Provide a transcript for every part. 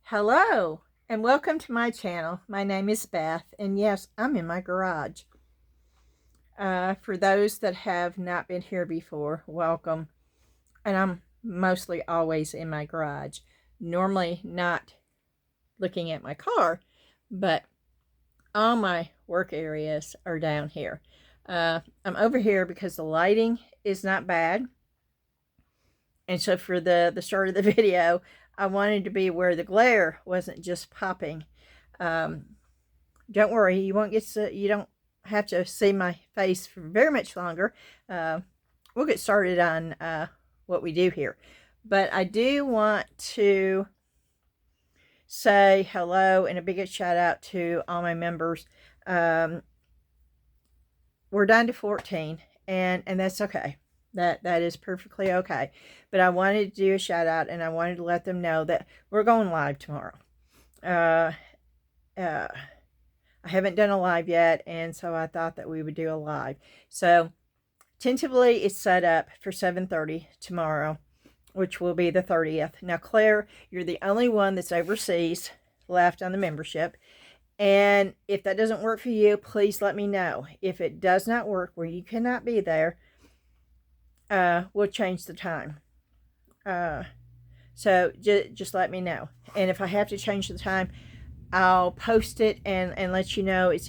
Hello and welcome to my channel. My name is Beth, and yes, I'm in my garage. For those that have not been here before, welcome. And I'm mostly always in my garage. Normally not looking at my car, but all my work areas are down here. I'm over here because the lighting is not bad. And so for the start of the video, I wanted to be where the glare wasn't just popping. Don't worry, you don't have to see my face for very much longer. We'll get started on what we do here. But I do want to say hello and a big shout out to all my members. We're down to 14, and that's okay. That is perfectly okay. But I wanted to do a shout out, and I wanted to let them know that we're going live tomorrow. I haven't done a live yet, and so I thought that we would do a live. So tentatively it's set up for 7:30 tomorrow, which will be the 30th. Now, Claire, you're the only one that's overseas left on the membership. And if that doesn't work for you, please let me know. If it does not work where you cannot be there, we'll change the time. So just let me know. And if I have to change the time, I'll post it and let you know it's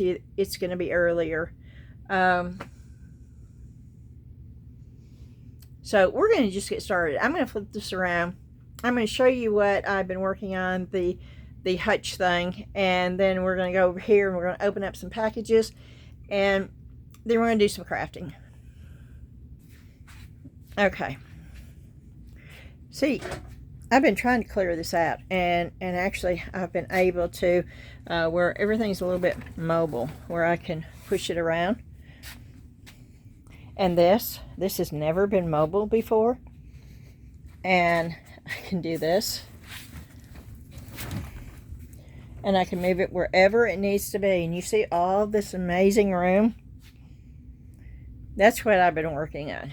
going to be earlier. So we're going to just get started. I'm going to flip this around. I'm going to show you what I've been working on, the hutch thing, and then we're going to go over here and we're going to open up some packages, and then we're going to do some crafting. Okay. See, I've been trying to clear this out, and actually I've been able to, where everything's a little bit mobile, where I can push it around. And this has never been mobile before, and I can do this, and I can move it wherever it needs to be. And you see all this amazing room? That's what I've been working on.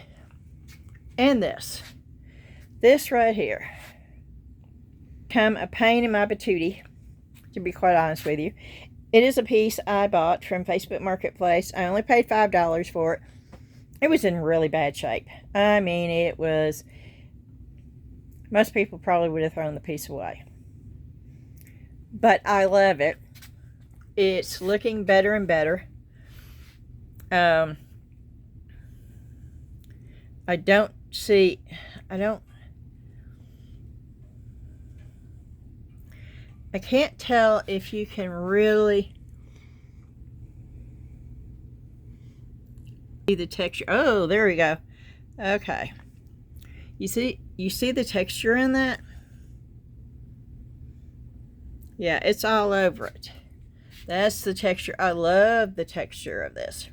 And this right here, become a pain in my patootie, to be quite honest with you. It is a piece I bought from Facebook Marketplace. I only paid $5 for it. It was in really bad shape. I mean, it was, most people probably would have thrown the piece away. But I love it. It's looking better and better. I can't tell if you can really see the texture. Oh, there we go. Okay. You see the texture in that? Yeah, it's all over it. That's the texture. I love the texture of this.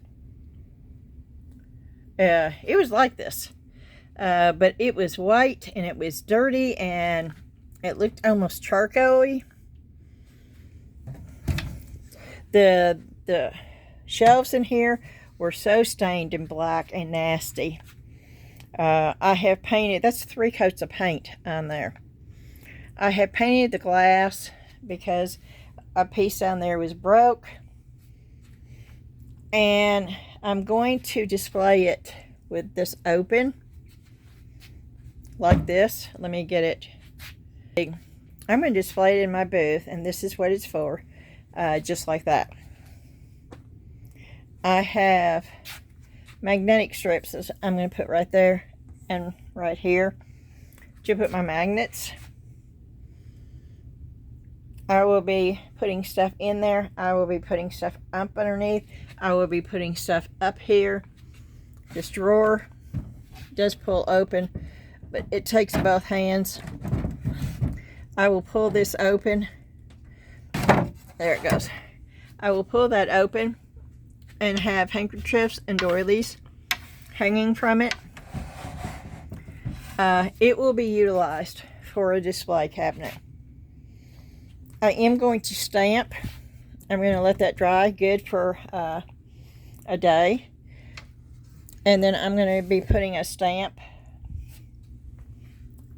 It was like this. But it was white, and it was dirty, and it looked almost charcoal-y. The shelves in here were so stained and black and nasty. I have painted, that's 3 coats of paint on there. I have painted the glass because a piece down there was broke, and I'm going to display it with this open like this. Let me get it. I'm going to display it in my booth, and this is what it's for. Just like that. I have magnetic strips I'm going to put right there and right here to put my magnets. I will be putting stuff in there. I will be putting stuff up underneath. I will be putting stuff up here. This drawer does pull open, but it takes both hands. I will pull this open. There it goes. I will pull that open and have handkerchiefs and doilies hanging from it. It will be utilized for a display cabinet. I am going to stamp. I'm going to let that dry good for a day. And then I'm going to be putting a stamp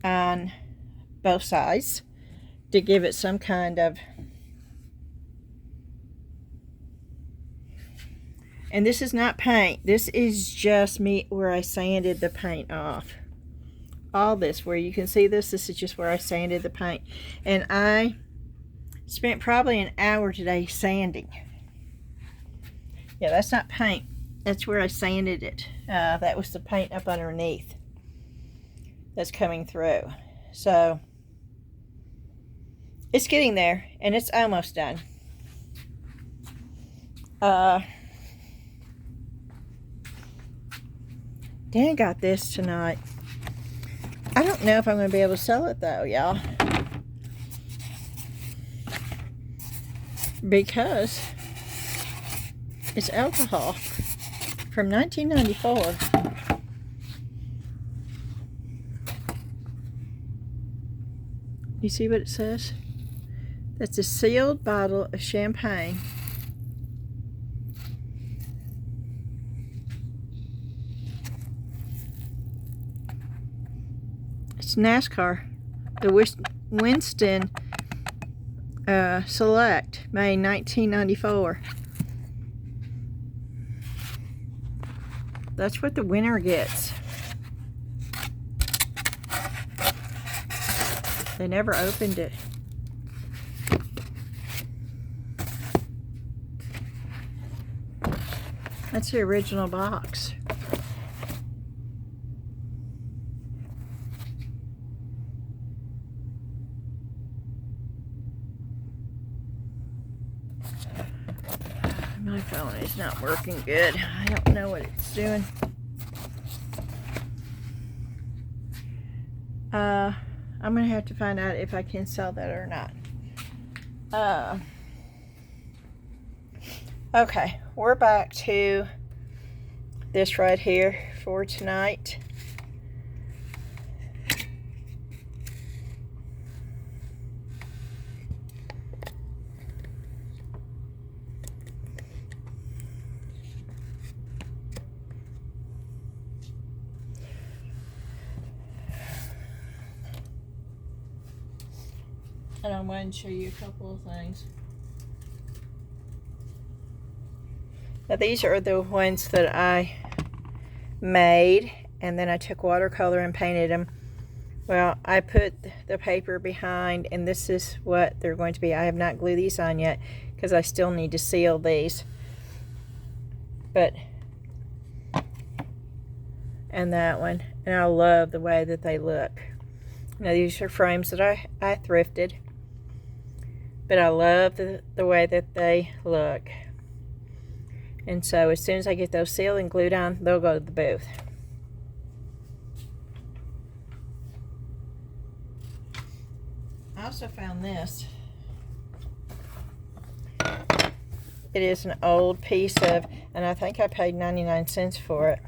on both sides. to give it some kind of, and this is not paint, this is just me where I sanded the paint off. All this, where you can see this is just where I sanded the paint. And I spent probably an hour today sanding. Yeah, that's not paint. That's where I sanded it. That was the paint up underneath that's coming through. So it's getting there, and it's almost done. Dan got this tonight. I don't know if I'm going to be able to sell it though, y'all. Because it's alcohol from 1994. You see what it says? That's a sealed bottle of champagne. It's NASCAR. The Winston Select, May 1994. That's what the winner gets. They never opened it. That's the original box. My phone is not working good. I don't know what it's doing. I'm gonna have to find out if I can sell that or not. Okay, we're back to this right here for tonight. And I'm going to show you a couple of things. Now these are the ones that I made, and then I took watercolor and painted them. Well, I put the paper behind, and this is what they're going to be. I have not glued these on yet because I still need to seal these. But, and that one. And I love the way that they look. Now these are frames that I thrifted. But I love the way that they look. And so as soon as I get those sealed and glued on, they'll go to the booth. I also found this. It is an old piece of, and I think I paid 99 cents for it.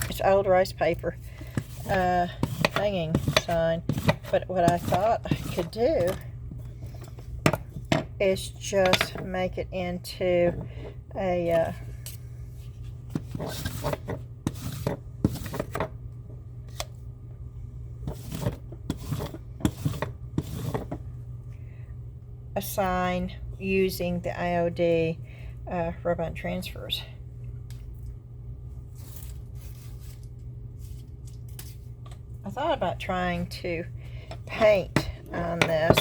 It's old rice paper. Hanging sign, but what I thought I could do is just make it into a sign using the IOD rub-on transfers. I thought about trying to paint on this,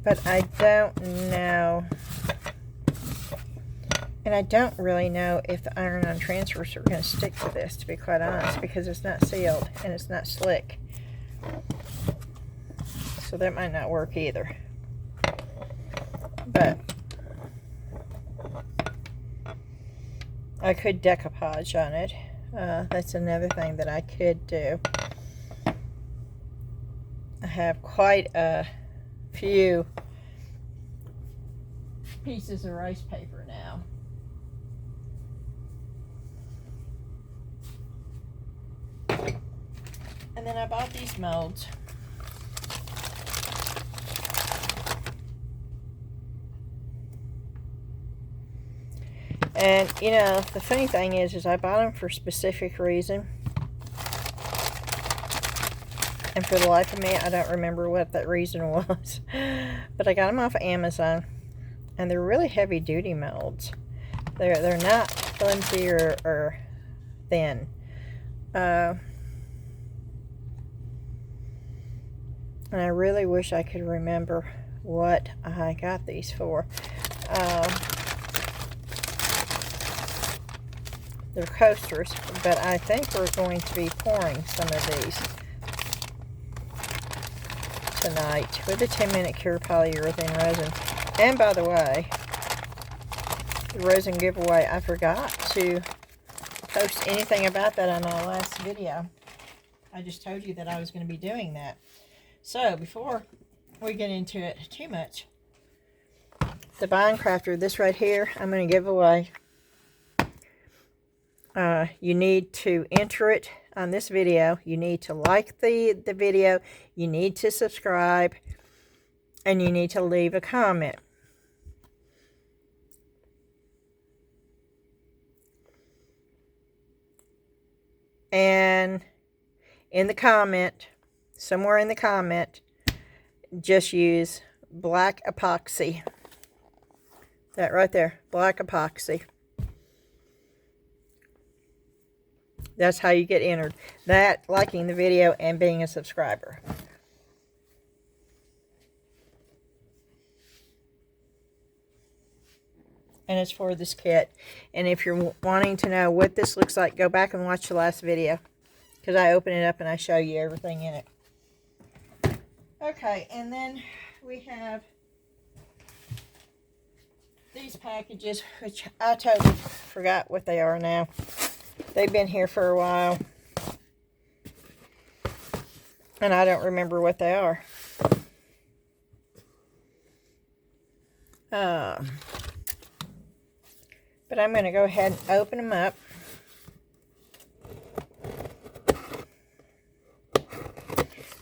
but I don't know, and I don't really know if the iron-on transfers are going to stick to this, to be quite honest, because it's not sealed and it's not slick, so that might not work either. But I could decoupage on it. That's another thing that I could do. I have quite a few pieces of rice paper now. And then I bought these molds. And, you know, the funny thing is I bought them for a specific reason. And for the life of me, I don't remember what that reason was. But I got them off of Amazon. And they're really heavy-duty molds. They're not flimsy or thin. And I really wish I could remember what I got these for. They're coasters, but I think we're going to be pouring some of these tonight with a 10-minute cure polyurethane resin. And by the way, the resin giveaway, I forgot to post anything about that on my last video. I just told you that I was going to be doing that. So before we get into it too much, the Vine Crafter, this right here, I'm going to give away. You need to enter it on this video. You need to like the video. You need to subscribe. And you need to leave a comment. And in the comment, somewhere in the comment, just use black epoxy. That right there, black epoxy. That's how you get entered. That, liking the video, and being a subscriber. And it's for this kit. And if you're wanting to know what this looks like, go back and watch the last video. Because I open it up and I show you everything in it. Okay, and then we have these packages, which I totally forgot what they are now. They've been here for a while. And I don't remember what they are. But I'm going to go ahead and open them up.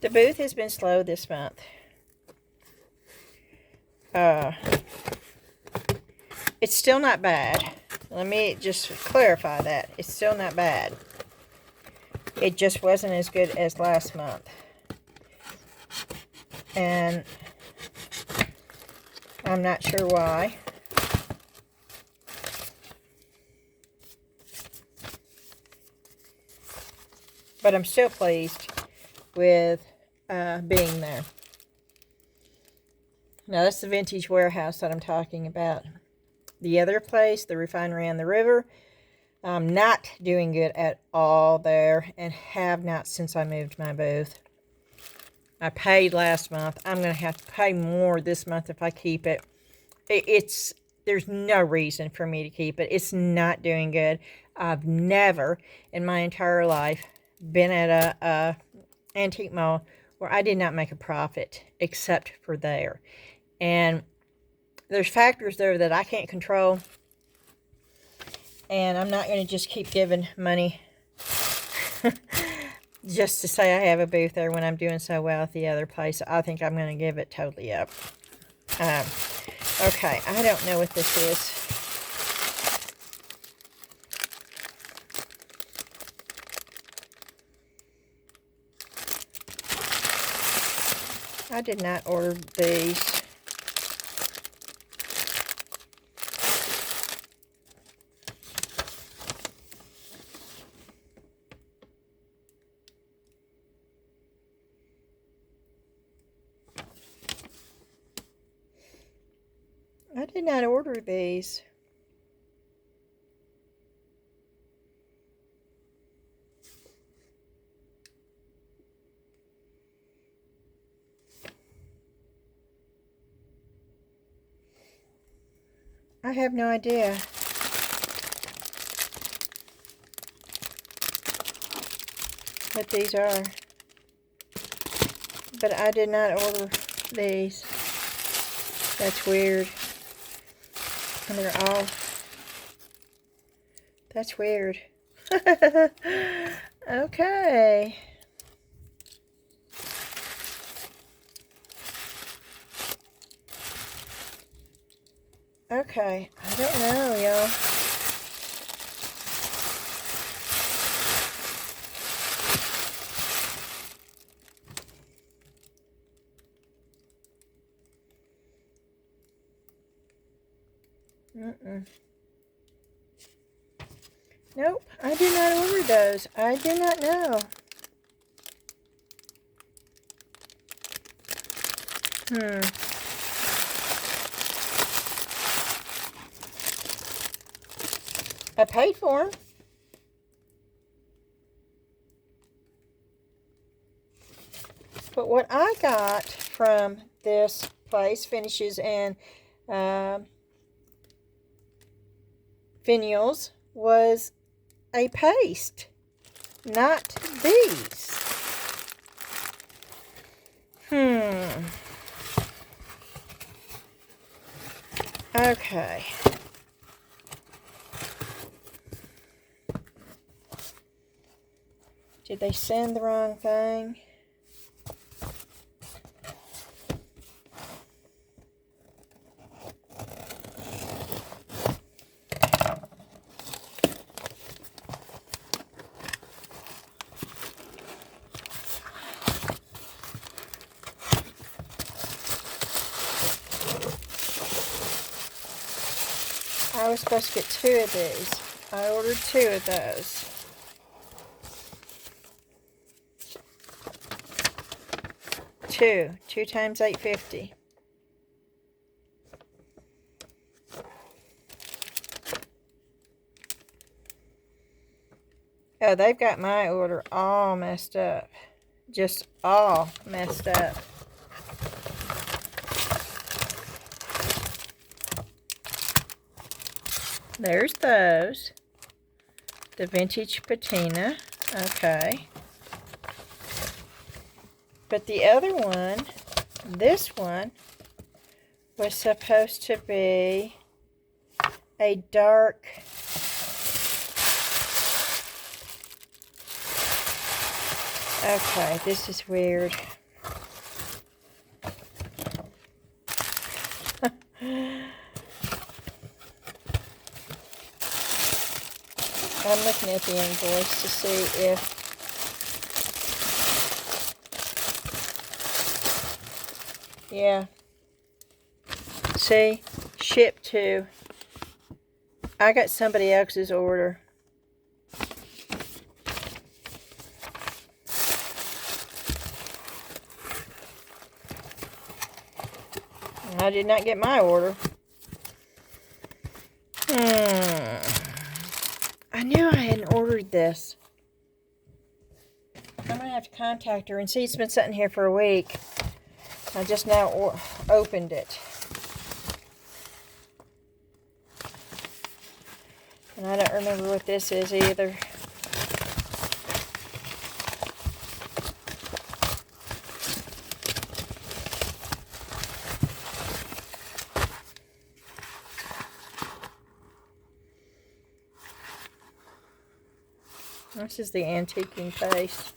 The booth has been slow this month. It's still not bad. Let me just clarify that. It's still not bad. It just wasn't as good as last month. And I'm not sure why. But I'm still pleased with being there. Now, that's the Vintage Warehouse that I'm talking about. The other place, the Refinery on the River, I'm not doing good at all there, and have not since I moved my booth. I paid last month. I'm going to have to pay more this month if I keep it. There's no reason for me to keep it. It's not doing good. I've never in my entire life been at a antique mall where I did not make a profit except for there. And there's factors there that I can't control. And I'm not going to just keep giving money just to say I have a booth there when I'm doing so well at the other place. I think I'm going to give it totally up. Okay, I don't know what this is. I did not order these. I did not order these. I have no idea. What these are. But I did not order these. That's weird. And they're all... That's weird. Okay. Okay, I don't know, y'all. Nope, I did not order those. I do not know. I paid for them. But what I got from this place, Finishes and Finials, was a paste, not these. Okay. Did they send the wrong thing? I was supposed to get 2 of these. I ordered 2 of those. Two times $8.50. Oh, they've got my order all messed up. Just all messed up. There's those. The vintage patina. Okay. But the other one, this one, was supposed to be a dark okay, this is weird. I'm looking at the invoice to see if yeah. See? Shipped to. I got somebody else's order. I did not get my order. I knew I hadn't ordered this. I'm going to have to contact her and see. It's been sitting here for a week. I just now opened it. And I don't remember what this is either. This is the antiquing paste.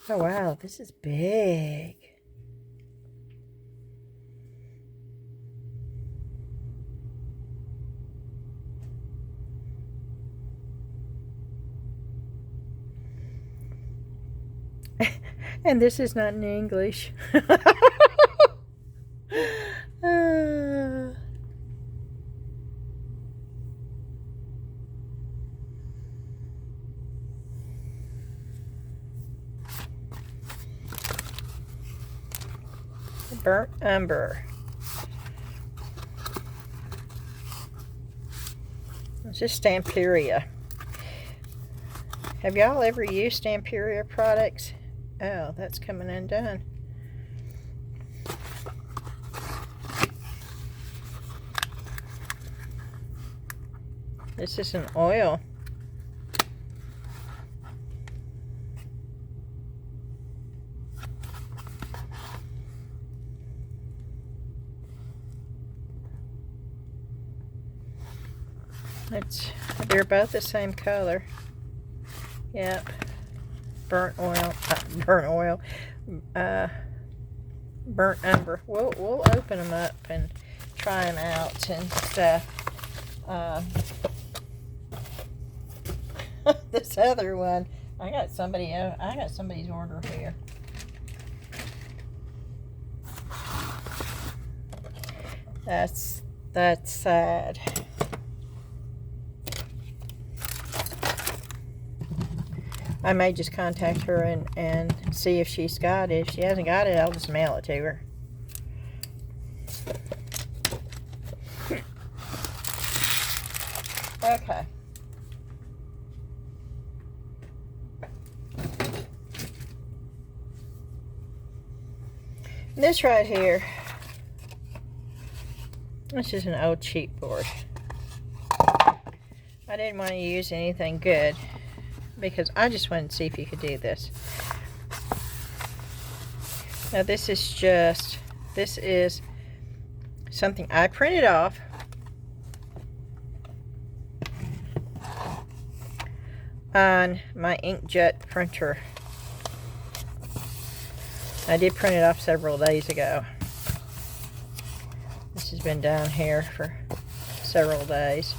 Oh wow, this is big. And this is not in English. Burnt umber. This is Stamperia. Have y'all ever used Stamperia products? Oh, that's coming undone. This is an oil. They're both the same color. Yep. Burnt oil. Burnt umber. We'll open them up and try them out and stuff. This other one, I got somebody's order here. That's sad. I may just contact her and see if she's got it. If she hasn't got it, I'll just mail it to her. Okay. This right here, this is an old cheap board. I didn't want to use anything good because I just wanted to see if you could do this. Now this is something I printed off on my inkjet printer. I did print it off several days ago. This has been down here for several days.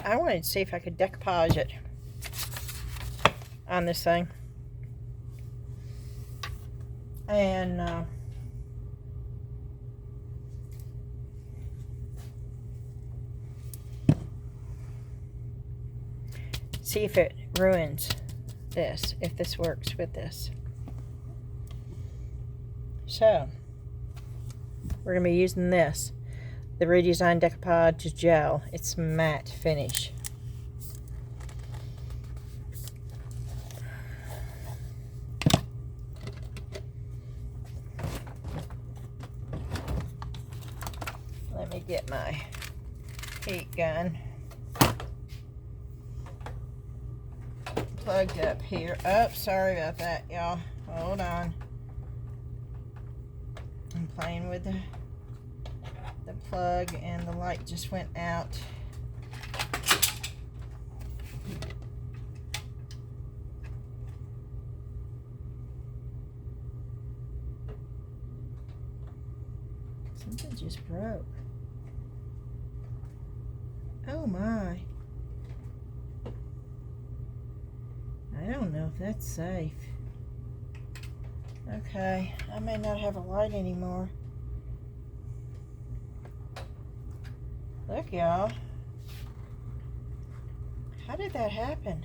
I wanted to see if I could decoupage it on this thing. And see if it ruins this, if this works with this. So, we're going to be using this, the redesigned Decoupage gel. It's matte finish. Let me get my heat gun plugged up here. Oh, sorry about that, y'all. Hold on. I'm playing with the plug and the light just went out. Something just broke. Oh my. I don't know if that's safe. Okay, I may not have a light anymore. Look, y'all. How did that happen?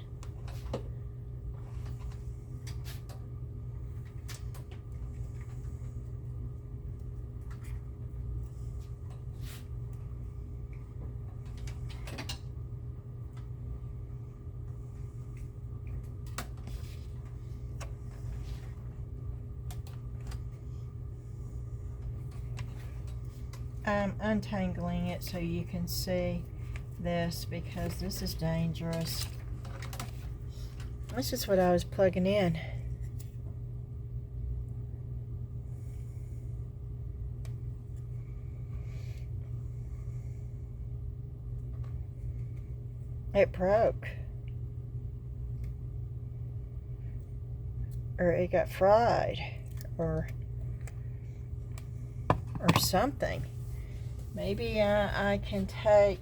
I'm untangling it so you can see this because this is dangerous. This is what I was plugging in. It broke. Or it got fried. Or something. Maybe I can take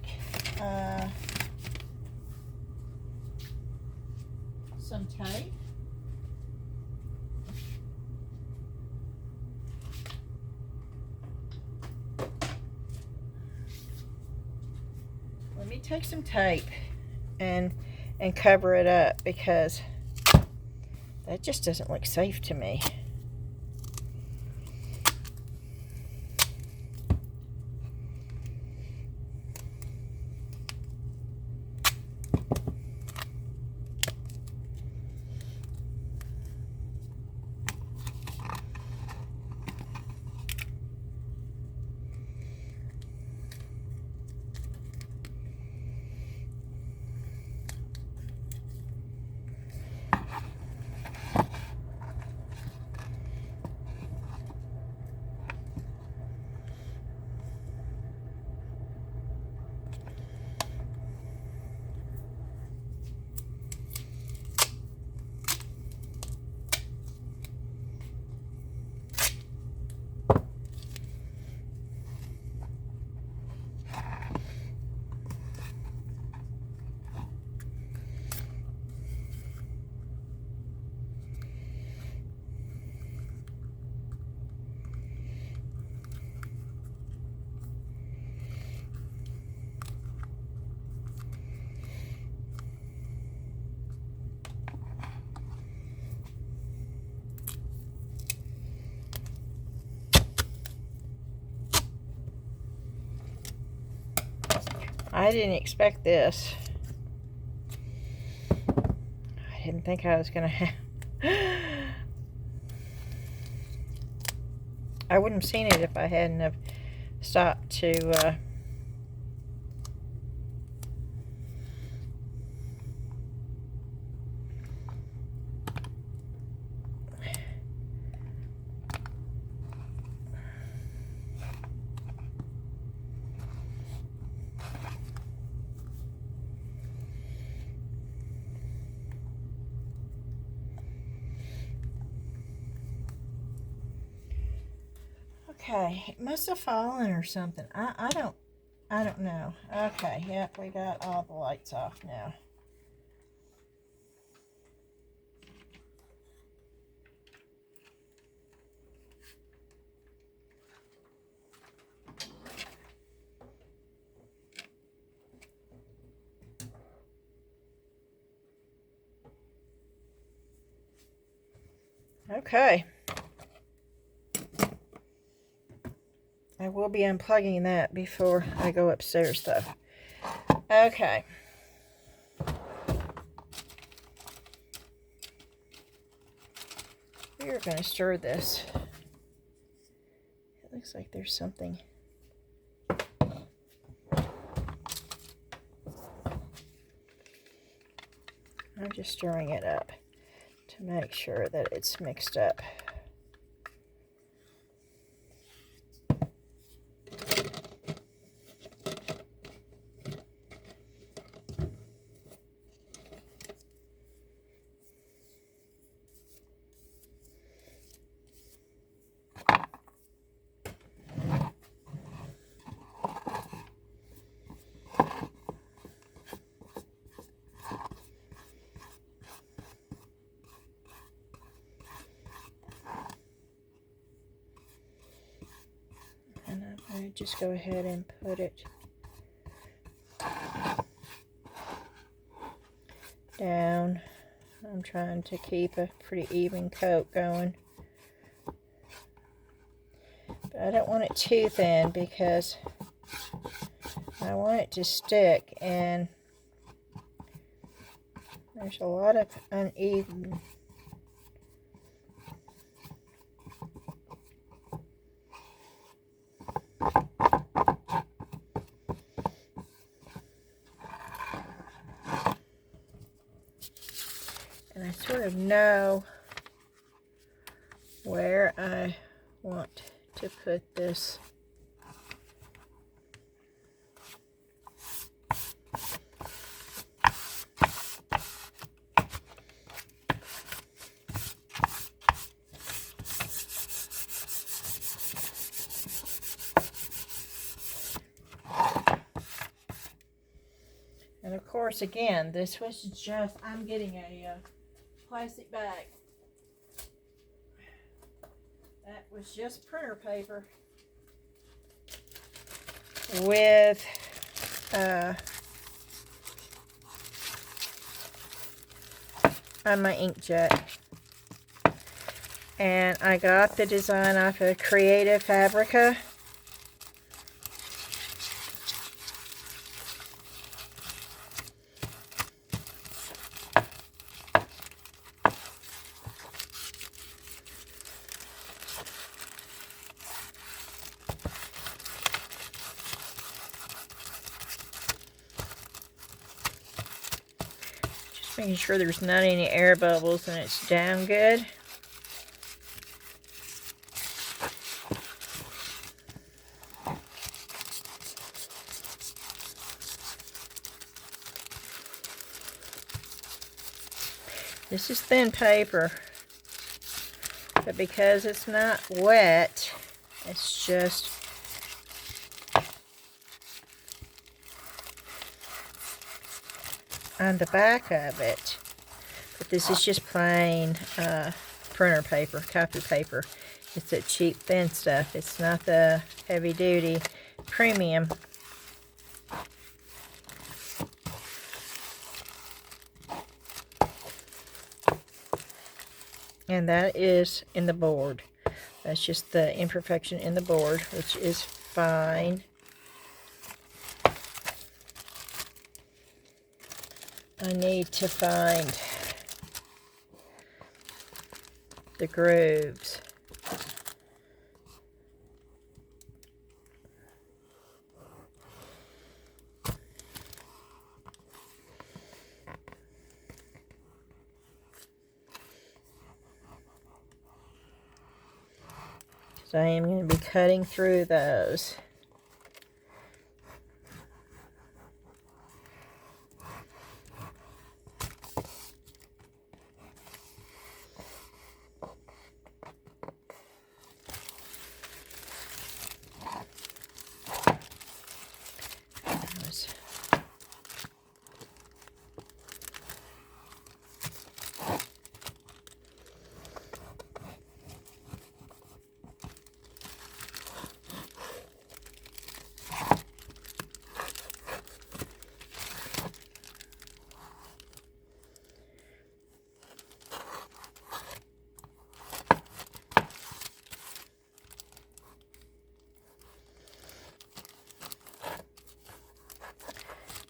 some tape. Let me take some tape and cover it up because that just doesn't look safe to me. I didn't expect this. I didn't think I was going to have... I wouldn't have seen it if I hadn't have stopped to... Okay, it must have fallen or something. I don't know. Okay, yep, we got all the lights off now. Okay. I will be unplugging that before I go upstairs, though. Okay. We are going to stir this. It looks like there's something. I'm just stirring it up to make sure that it's mixed up. I just go ahead and put it down. I'm trying to keep a pretty even coat going. But I don't want it too thin because I want it to stick, and there's a lot of uneven. And I sort of know where I want to put this. And of course, again, this was just, I'm getting a plastic bag. That was just printer paper with on my inkjet. And I got the design off of Creative Fabrica. Making sure there's not any air bubbles and it's down good. This is thin paper, but because it's not wet, it's just on the back of it. But this is just plain printer paper, copy paper. It's that cheap thin stuff. It's not the heavy duty premium. And that is in the board. That's just the imperfection in the board, which is fine. I need to find the grooves. So I am going to be cutting through those.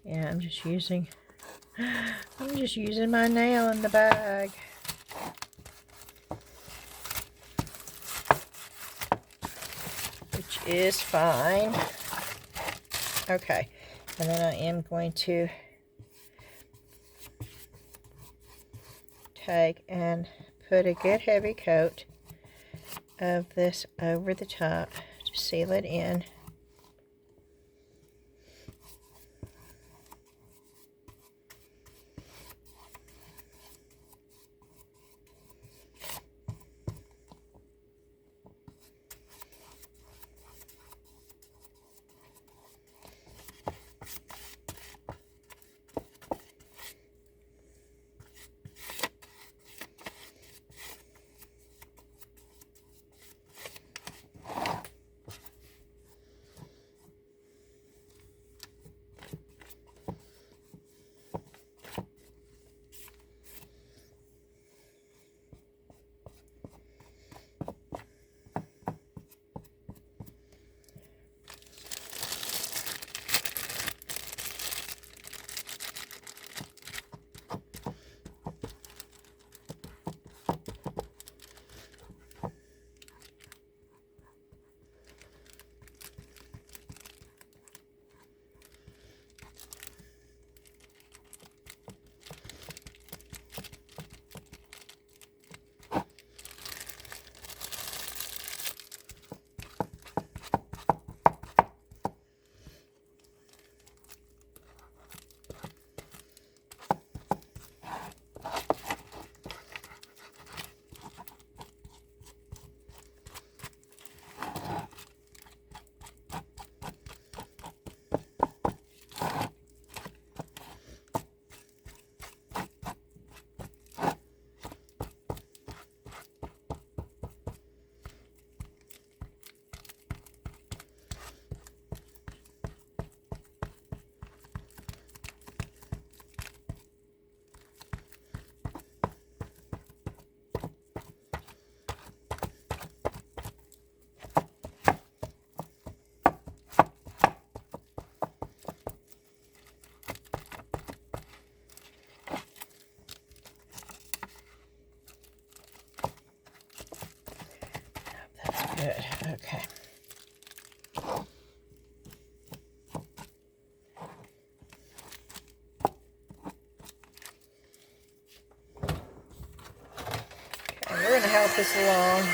Yeah, I'm just using my nail in the bag. Which is fine. Okay, and then I am going to take and put a good heavy coat of this over the top to seal it in. Good. Okay. Okay, we're going to help this along.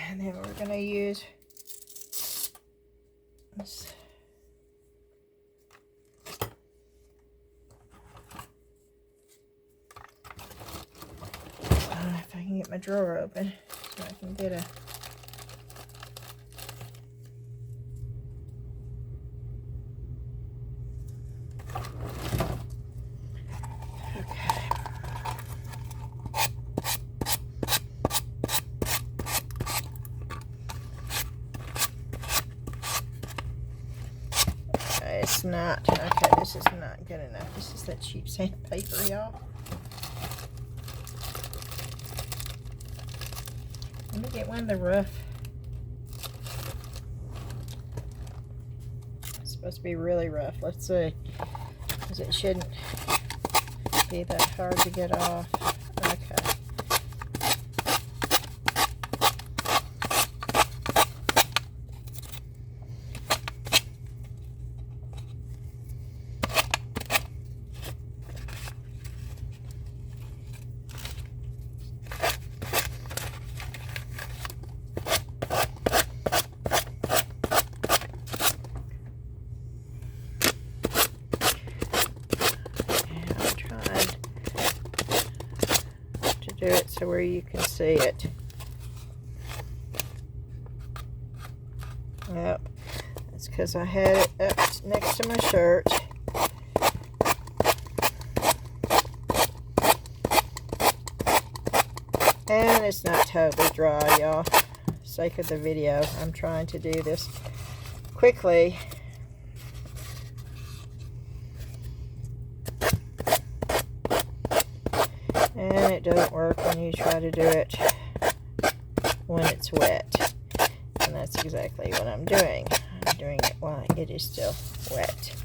And then we're going to use this get my drawer open so I can get a... It's not. Okay, this is not good enough. This is that cheap sandpaper, y'all. Let me get one of the rough. It's supposed to be really rough. Let's see. Because it shouldn't be that hard to get off. Okay. Do it so where you can see it. Yep, that's because I had it up next to my shirt. And it's not totally dry, y'all. Sake of the video, I'm trying to do this quickly. And it doesn't work when you try to do it when it's wet. And that's exactly what I'm doing. I'm doing it while it is still wet.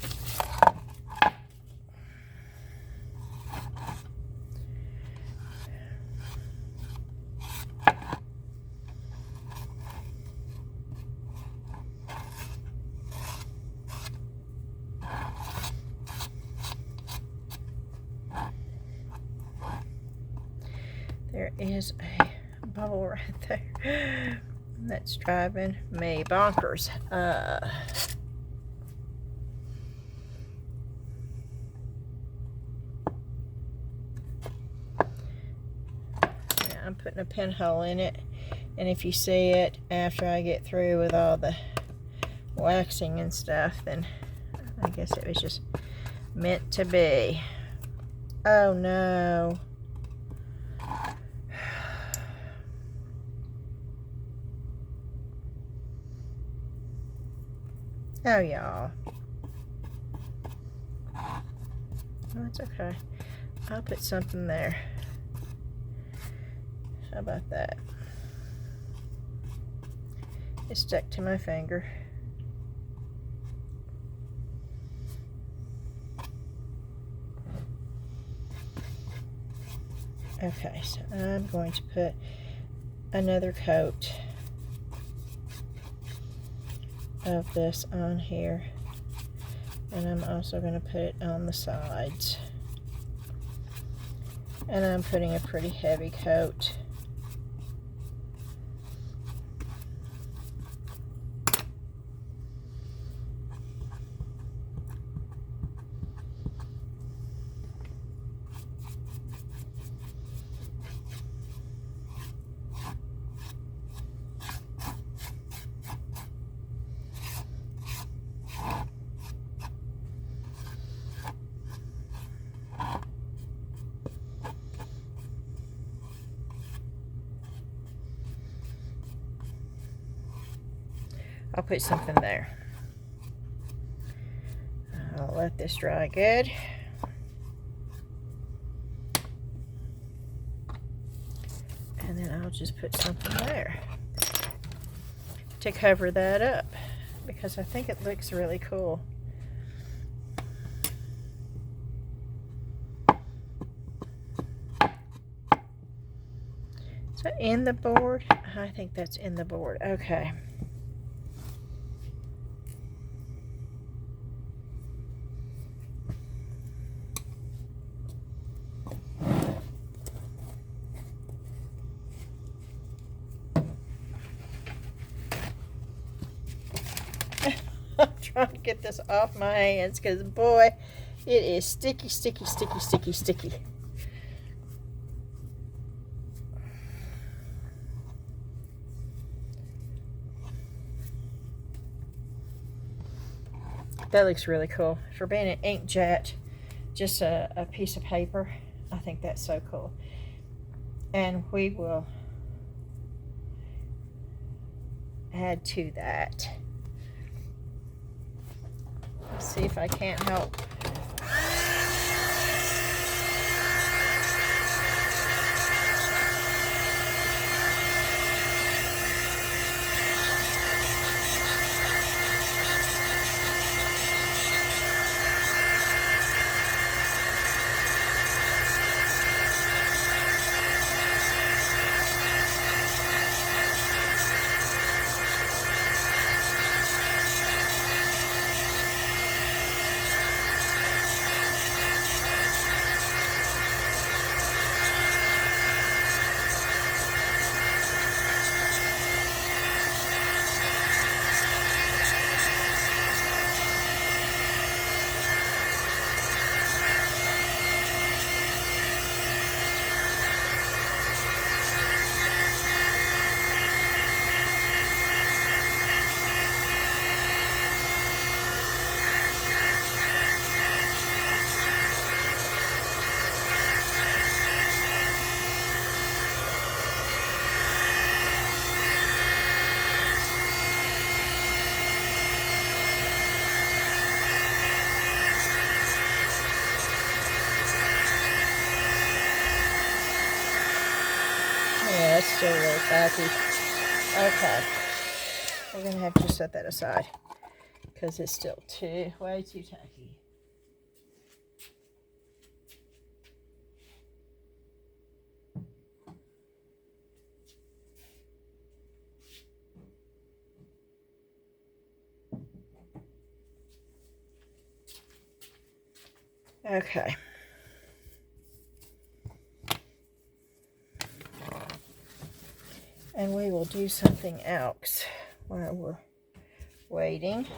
There is a bubble right there that's driving me bonkers. Yeah, I'm putting a pinhole in it, and if you see it after I get through with all the waxing and stuff, then I guess it was just meant to be. Oh no. Oh, y'all. Oh, it's okay. I'll put something there. How about that? It stuck to my finger. Okay, so I'm going to put another coat of this on here, and I'm also going to put it on the sides, and I'm putting a pretty heavy coat. I'll put something there. I'll let this dry good. And then I'll just put something there to cover that up, because I think it looks really cool. Is that in the board? I think that's in the board. Okay. I'm trying to get this off my hands because, boy, it is sticky, sticky, sticky, sticky, sticky. That looks really cool. For being an inkjet, just a piece of paper, I think that's so cool. And we will add to that. Let's see if I can't help. Yeah, it's still a little tacky. Okay. We're going to have to set that aside because it's still way too tacky. Okay. And we will do something else while we're waiting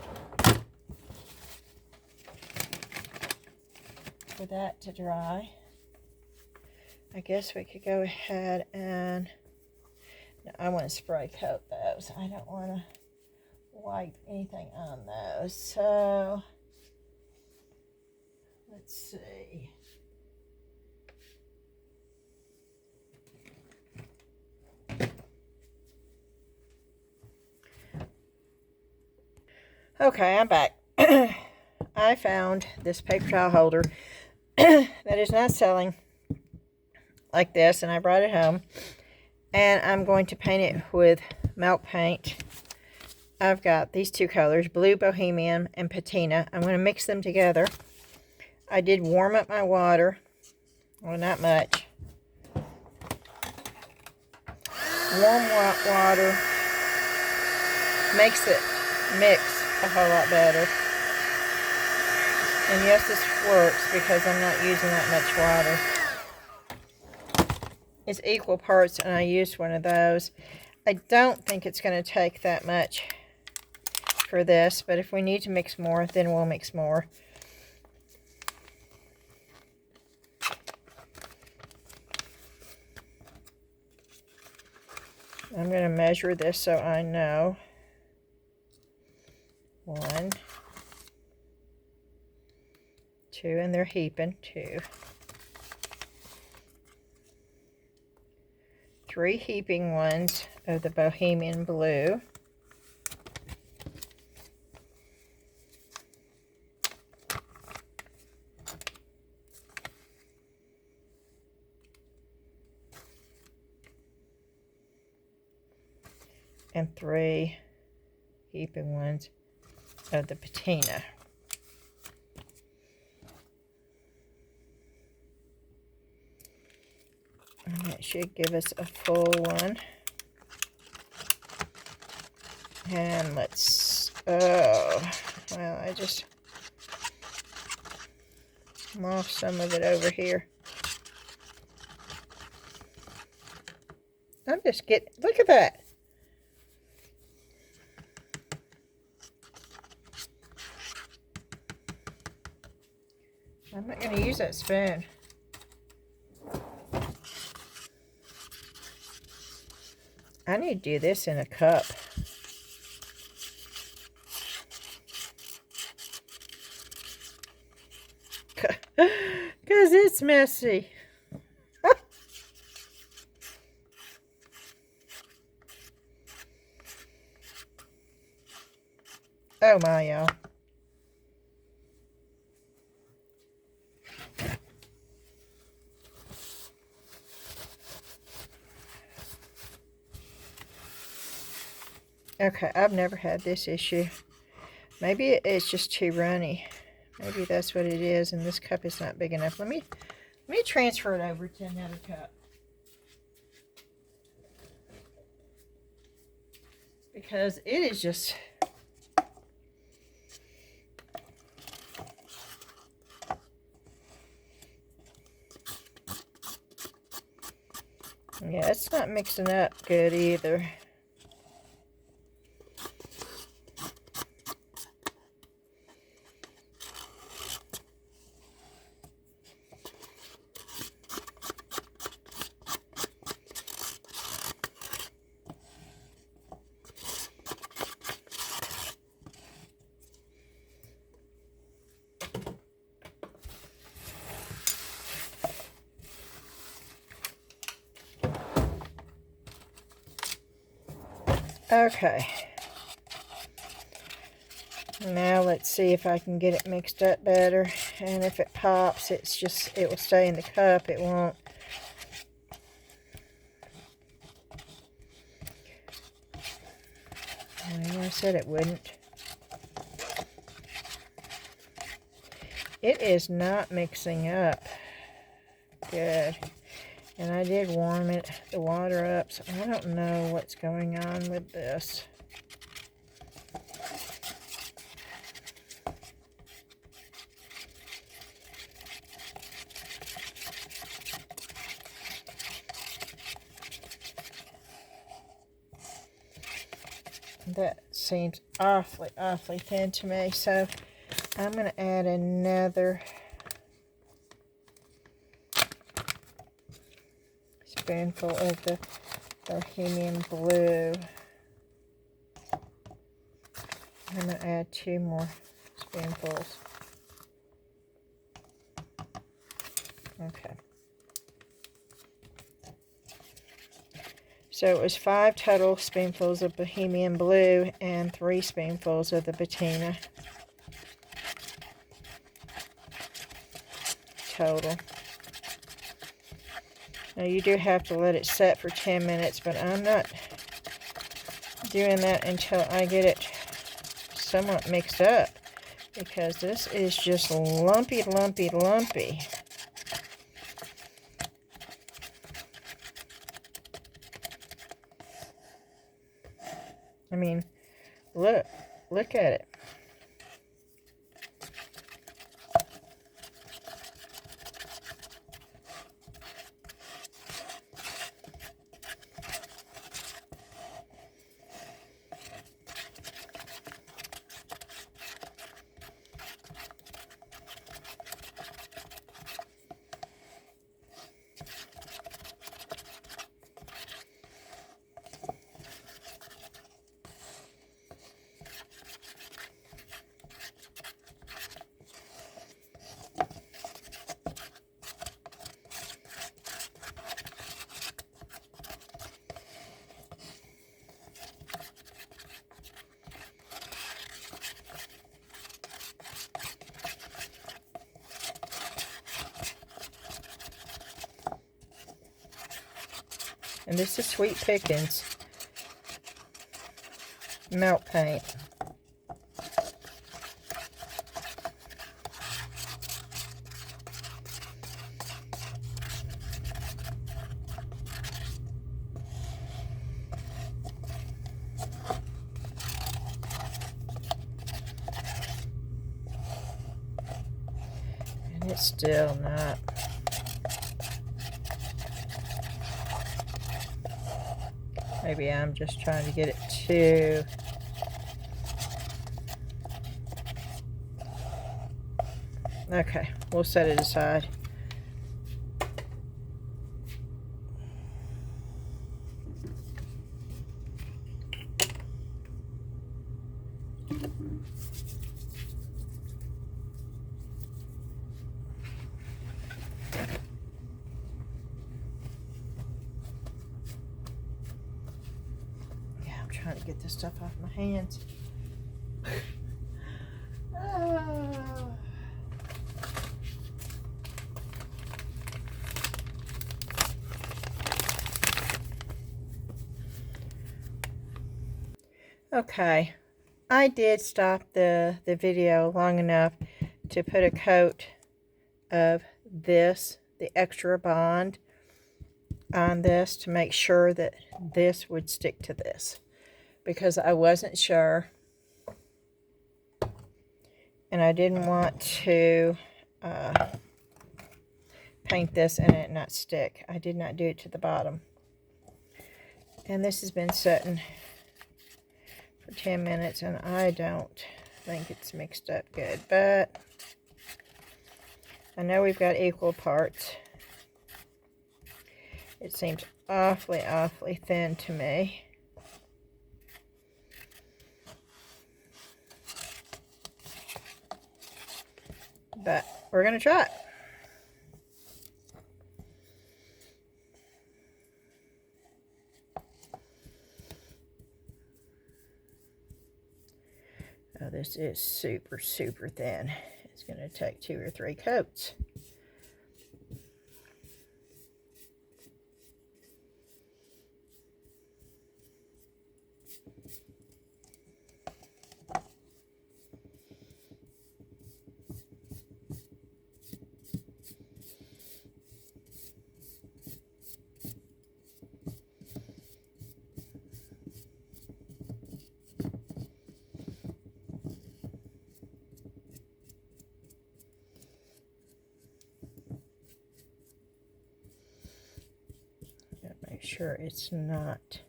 for that to dry. I guess we could go ahead and, no, I want to spray coat those. I don't want to wipe anything on those. So, let's see. Okay, I'm back. I found this paper towel holder that is not selling like this, and I brought it home. And I'm going to paint it with milk paint. I've got these two colors, blue bohemian and patina. I'm going to mix them together. I did warm up my water. Well, not much. Warm water makes it mix a whole lot better. And yes, this works because I'm not using that much water. It's equal parts, and I used one of those. I don't think it's going to take that much for this, but if we need to mix more, then we'll mix more. I'm going to measure this so I know. 1, 2, and they're heaping. 2, 3 heaping ones of the bohemian blue. And 3 heaping ones of the patina. And that should give us a full one. And let's, oh, well, I just lost some of it over here. I'm just getting, look at that. I'm not going to use that spoon. I need to do this in a cup. Because it's messy. Oh my, y'all. Okay, I've never had this issue. Maybe it's just too runny. Maybe that's what it is, and this cup is not big enough. Let me transfer it over to another cup. Because it is just... yeah, it's not mixing up good either. Okay. Now let's see if I can get it mixed up better. And if it pops, it's just, it will stay in the cup. It won't. Well, I said it wouldn't. It is not mixing up good. And I did warm the water up, so I don't know what's going on with this. That seems awfully thin to me, so I'm going to add another spoonful of the Bohemian Blue. I'm going to add 2 more spoonfuls. Okay. So it was 5 total spoonfuls of Bohemian Blue and 3 spoonfuls of the Patina total. Now you do have to let it set for 10 minutes, but I'm not doing that until I get it somewhat mixed up, because this is just lumpy. I mean, look at it. And this is Sweet Pickens melt paint. And it's still not. Maybe I'm just trying to get it too. Okay, we'll set it aside. trying to get this stuff off my hands. Oh. Okay, I did stop the video long enough to put a coat of this, the extra bond, on this to make sure that this would stick to this, because I wasn't sure, and I didn't want to paint this and it not stick. I did not do it to the bottom, and this has been sitting for 10 minutes and I don't think it's mixed up good, but I know we've got equal parts. It seems awfully thin to me. But we're going to try it. Oh, this is super thin. It's going to take 2 or 3 coats. Make sure it's not.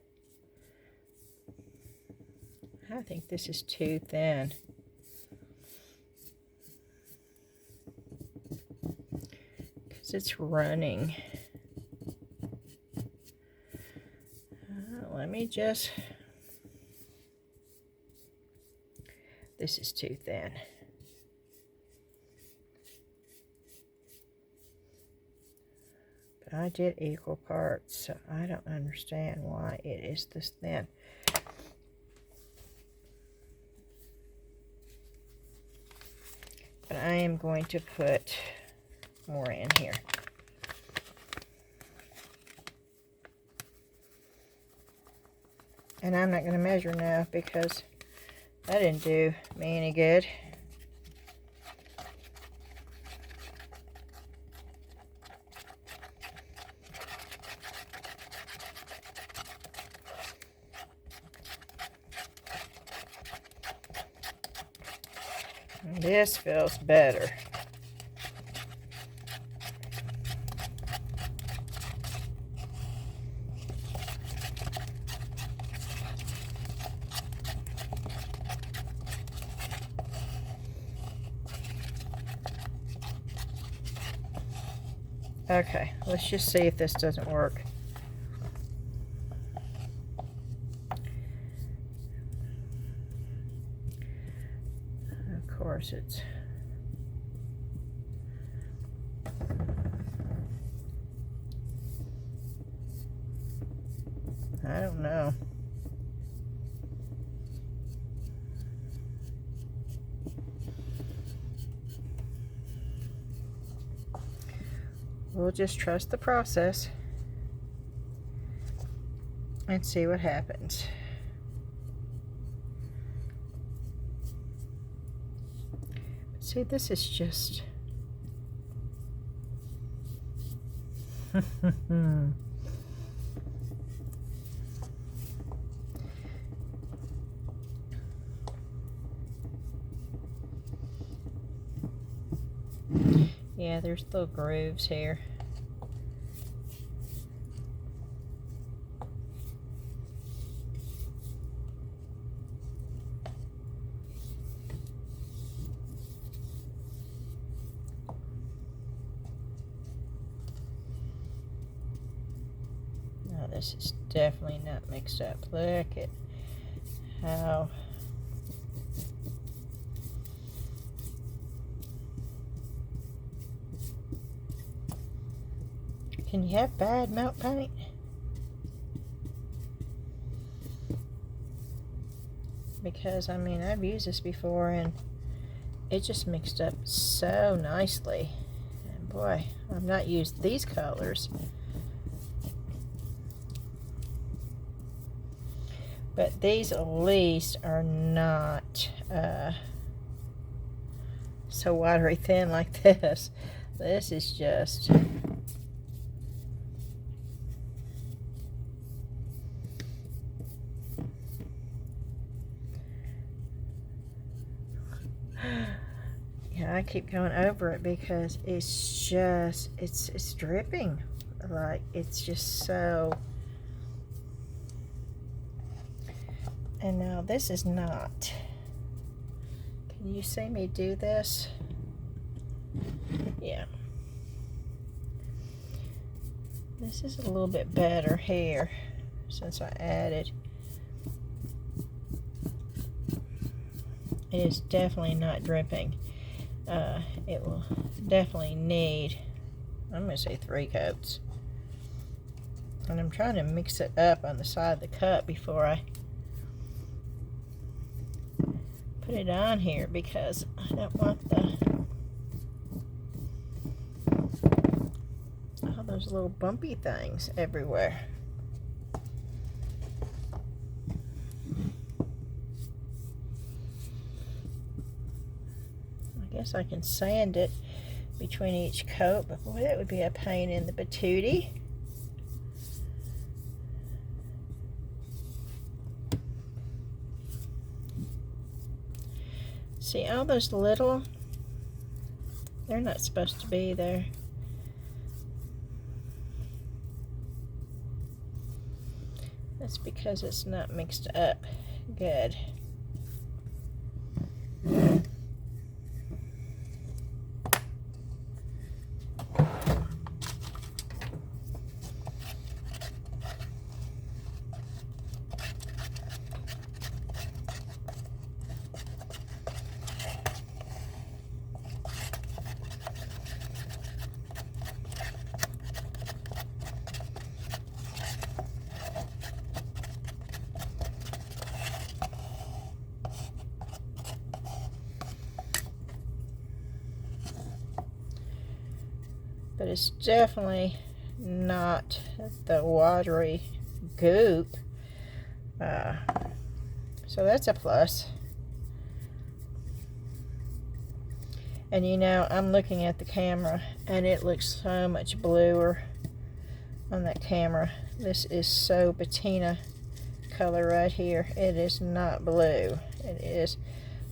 I think this is too thin. Because it's running. Let me just. This is too thin. I did equal parts, so I don't understand why it is this thin. But I am going to put more in here. And I'm not going to measure now because that didn't do me any good. This feels better. Okay, let's just see if this doesn't work. Of course it's I don't know. We'll just trust the process and see what happens. See, this is just yeah, there's little grooves here. No, this is definitely not mixed up. Look at how can you have bad melt paint? because I mean I've used this before and it just mixed up so nicely. And boy, I've not used these colors. But these at least are not so watery thin like this. This is just... Yeah, I keep going over it because it's just, it's dripping. Like, it's just so... And now this is not. Can you see me do this? Yeah. This is a little bit better here since I added. It is definitely not dripping. It will definitely need, I'm going to say 3 coats. And I'm trying to mix it up on the side of the cup before I put it on here because I don't want all those little bumpy things everywhere. I guess I can sand it between each coat, but boy, that would be a pain in the patootie. See, all those little, they're not supposed to be there. That's because it's not mixed up good. But it's definitely not the watery goop. So that's a plus. And you know, I'm looking at the camera and it looks so much bluer on that camera. This is so patina color right here. It is not blue. It is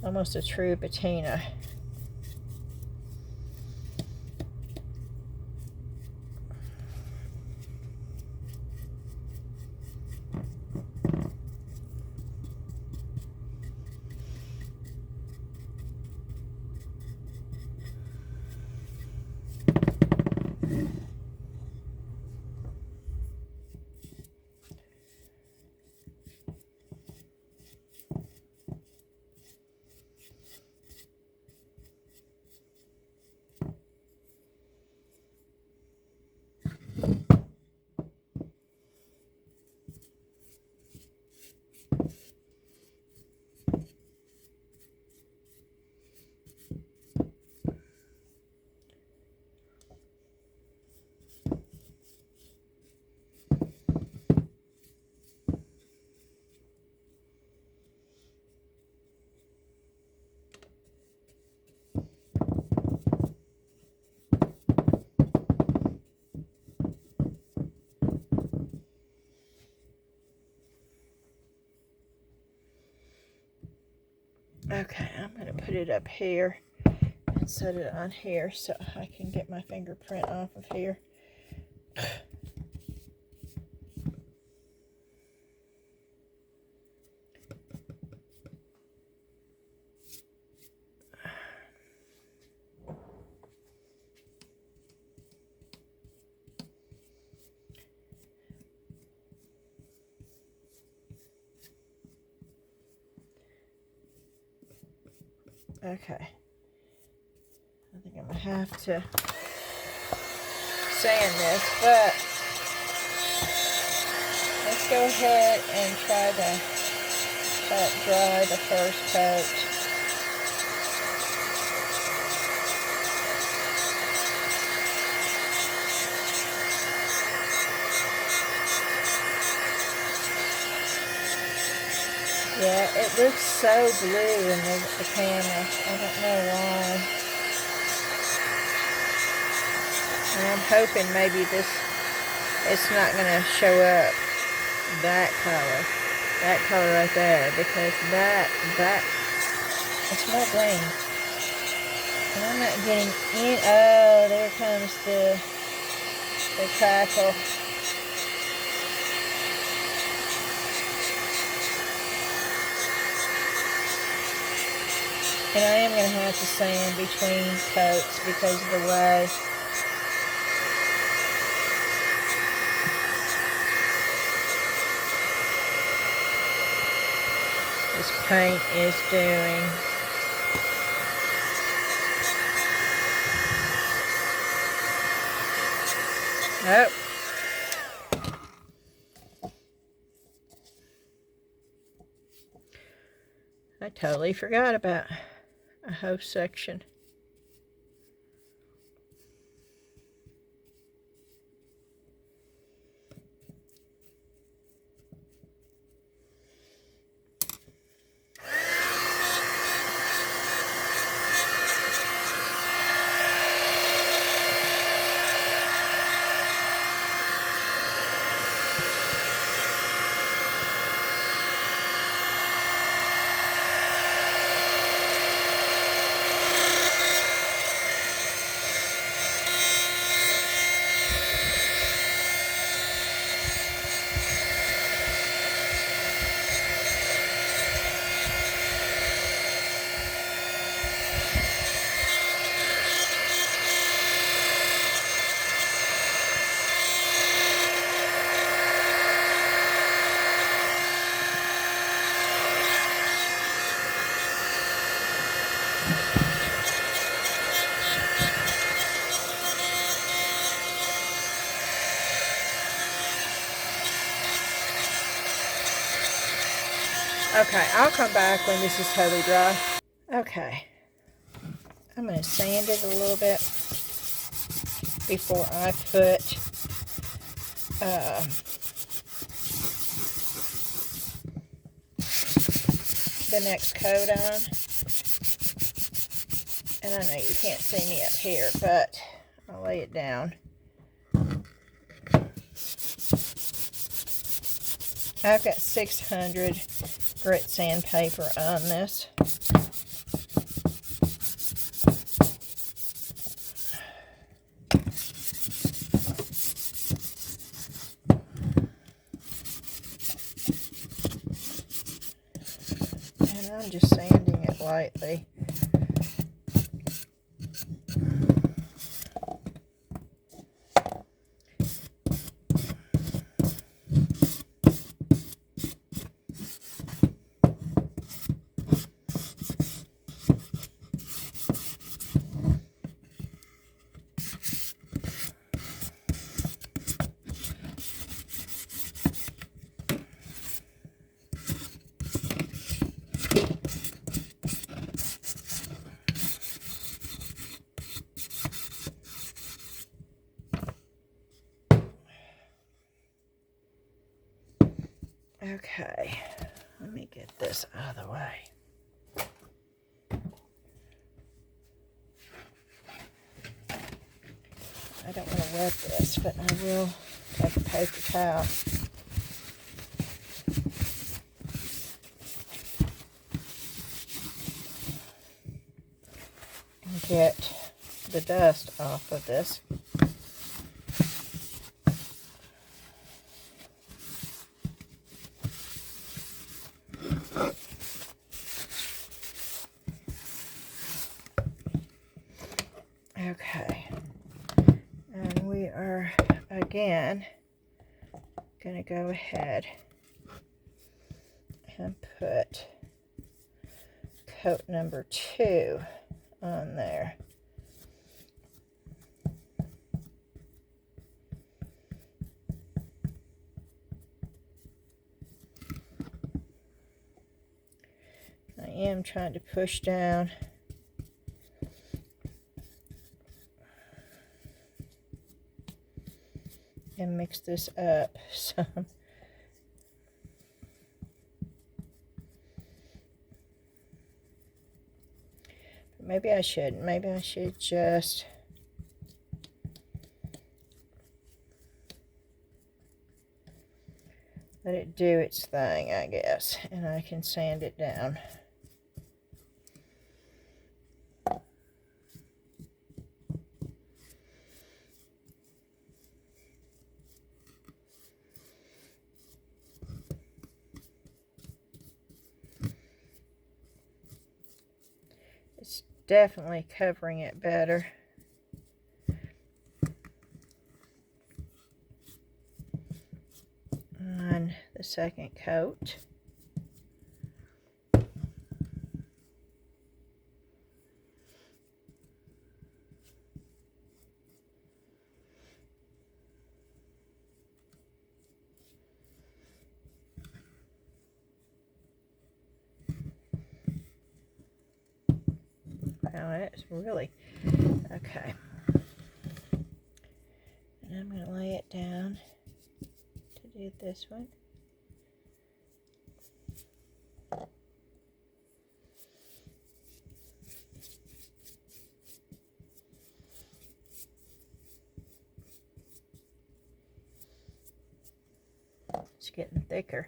almost a true patina. Okay, I'm going to put it up here and set it on here so I can get my fingerprint off of here. Okay, I think I'm going to have to sand this, but let's go ahead and try to that dry the first coat. Yeah, it looks so blue in the camera. I don't know why. And I'm hoping maybe it's not going to show up that color right there, because that, it's more green. And I'm not getting in, oh, there comes the crackle. And I am going to have to sand between coats because of the way this paint is doing. Oh. I totally forgot about a hose section. Okay, I'll come back when this is totally dry. Okay, I'm going to sand it a little bit before I put the next coat on. And I know you can't see me up here, but I'll lay it down. I've got 600 grit sandpaper on this. And I'm just sanding it lightly. Okay, let me get this out of the way. I don't want to wet this, but I will take a paper towel and get the dust off of this. Okay, and we are again going to go ahead and put coat number 2 on there. am trying to push down and mix this up some. Maybe I shouldn't. Maybe I should just let it do its thing, I guess, and I can sand it down. It's definitely covering it better. On the second coat. Now that's really okay. And I'm going to lay it down to do this one. It's getting thicker.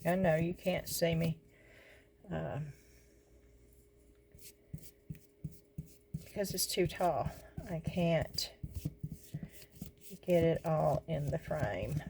I know you can't see me because it's too tall. I can't get it all in the frame.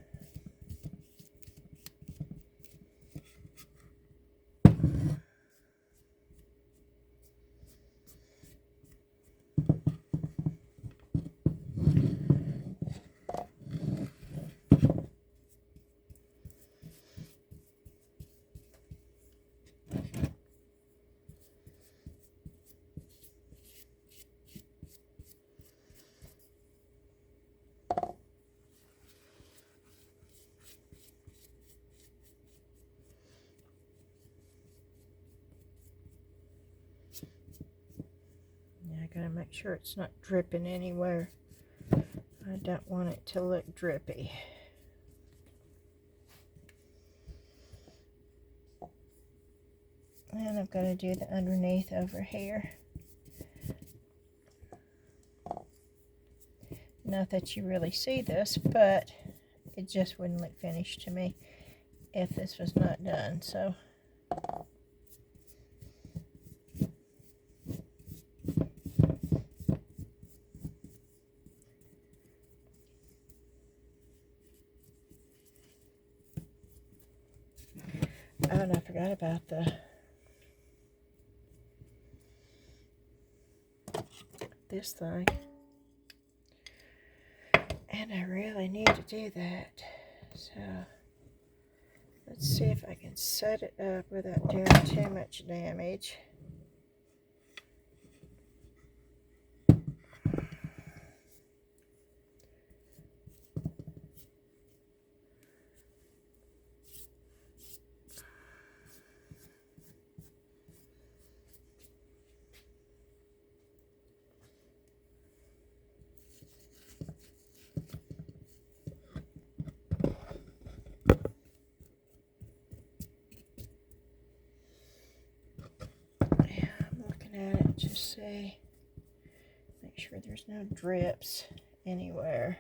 Gotta make sure it's not dripping anywhere. I don't want it to look drippy. And I'm gonna do the underneath over here. Not that you really see this, but it just wouldn't look finished to me if this was not done. So Oh, and I forgot about this thing. And I really need to do that. So let's see if I can set it up without doing too much damage. At it, just see, make sure there's no drips anywhere.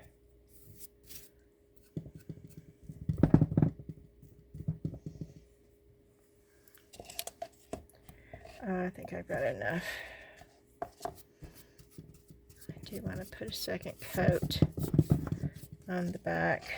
I think I've got enough. I do want to put a second coat on the back.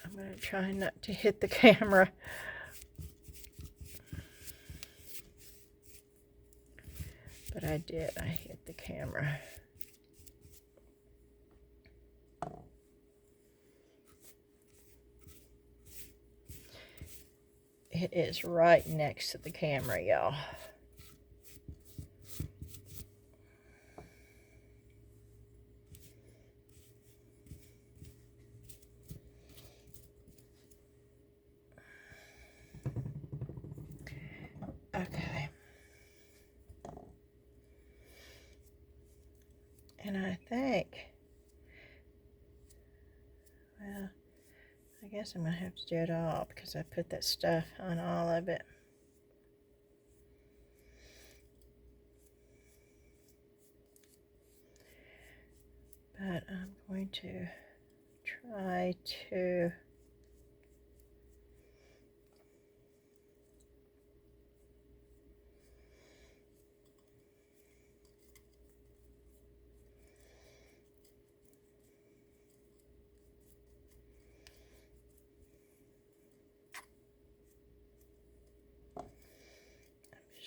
I'm going to try not to hit the camera. But I did. I hit the camera. It is right next to the camera, y'all. Okay. And I think, well, I guess I'm going to have to do it all because I put that stuff on all of it. But I'm going to try to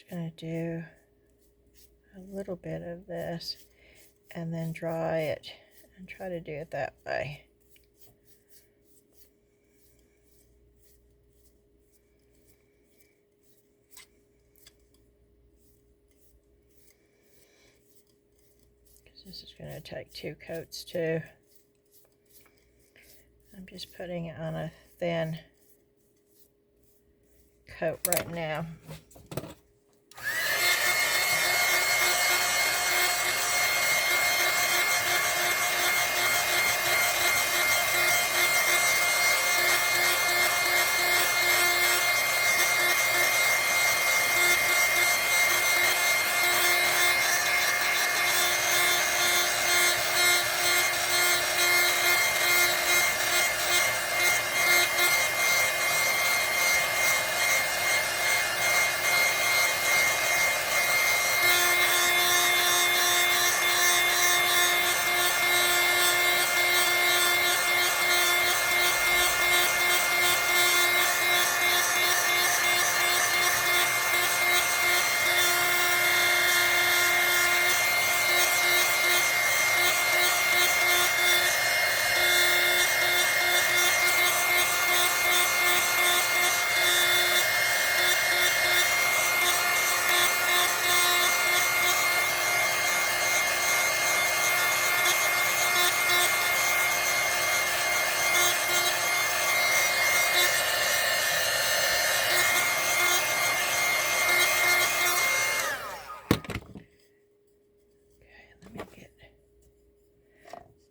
going to do a little bit of this and then dry it and try to do it that way. Because this is going to take 2 coats too. I'm just putting it on a thin coat right now.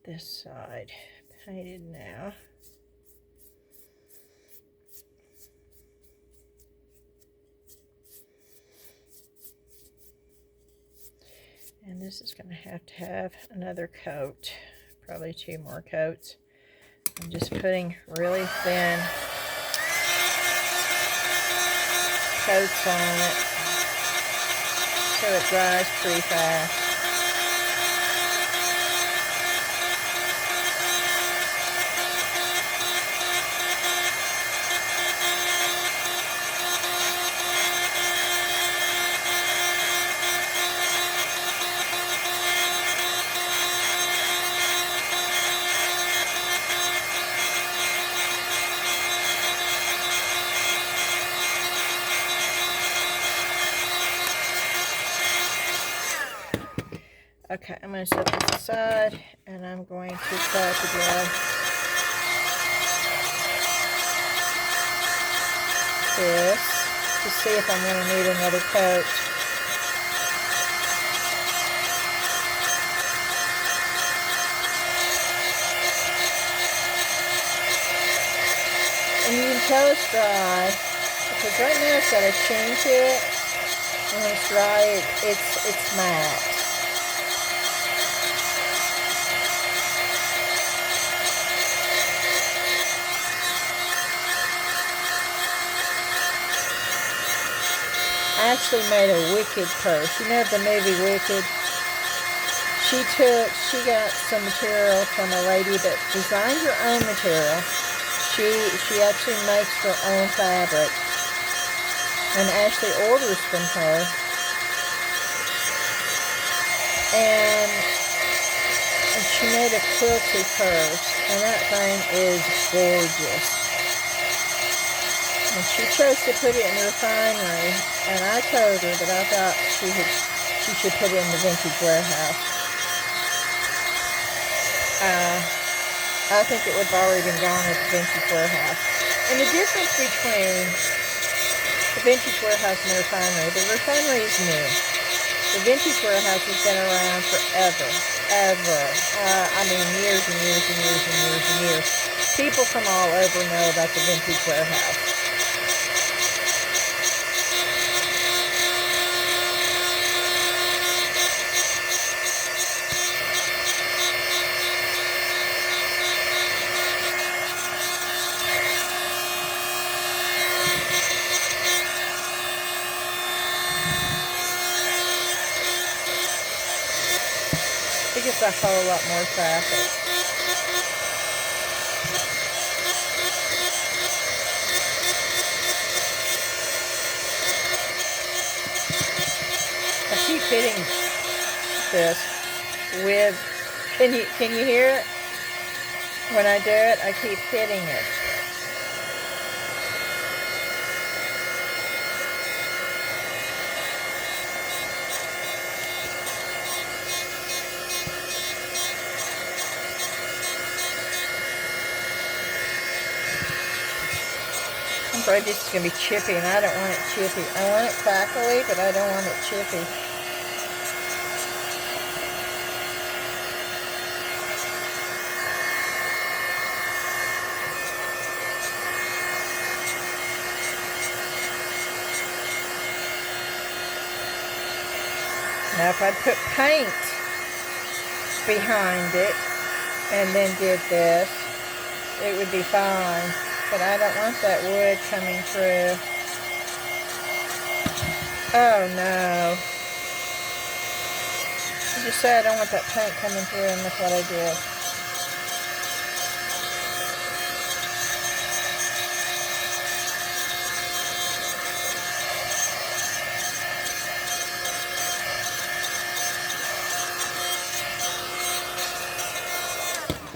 This side painted now. And this is going to have another coat, probably 2 more coats. I'm just putting really thin coats on it so it dries pretty fast. Okay, I'm going to set this aside, and I'm going to try to dry this to see if I'm going to need another coat. And you can tell it's dry, because right now it's got a sheen to it, and when it's dry, it's matte. I actually made a Wicked purse. You know the movie Wicked? She got some material from a lady that designed her own material. She actually makes her own fabric and actually orders from her. And she made a quilted purse, and that thing is gorgeous. And she chose to put it in the refinery, and I told her that I thought she should put it in the vintage warehouse. I think it would have already been gone at the vintage warehouse. And the difference between the vintage warehouse and the refinery is new. The vintage warehouse has been around forever, ever. I mean, years and years and years and years and years. People from all over know about the vintage warehouse. It gets a whole lot more traffic. I keep hitting this with, can you hear it? When I do it, I keep hitting it. I'm afraid this is going to be chippy, and I don't want it chippy. I want it crackly, but I don't want it chippy. Now if I put paint behind it and then did this, it would be fine. But I don't want that wood coming through. Oh no. I just said I don't want that paint coming through, and look what I did.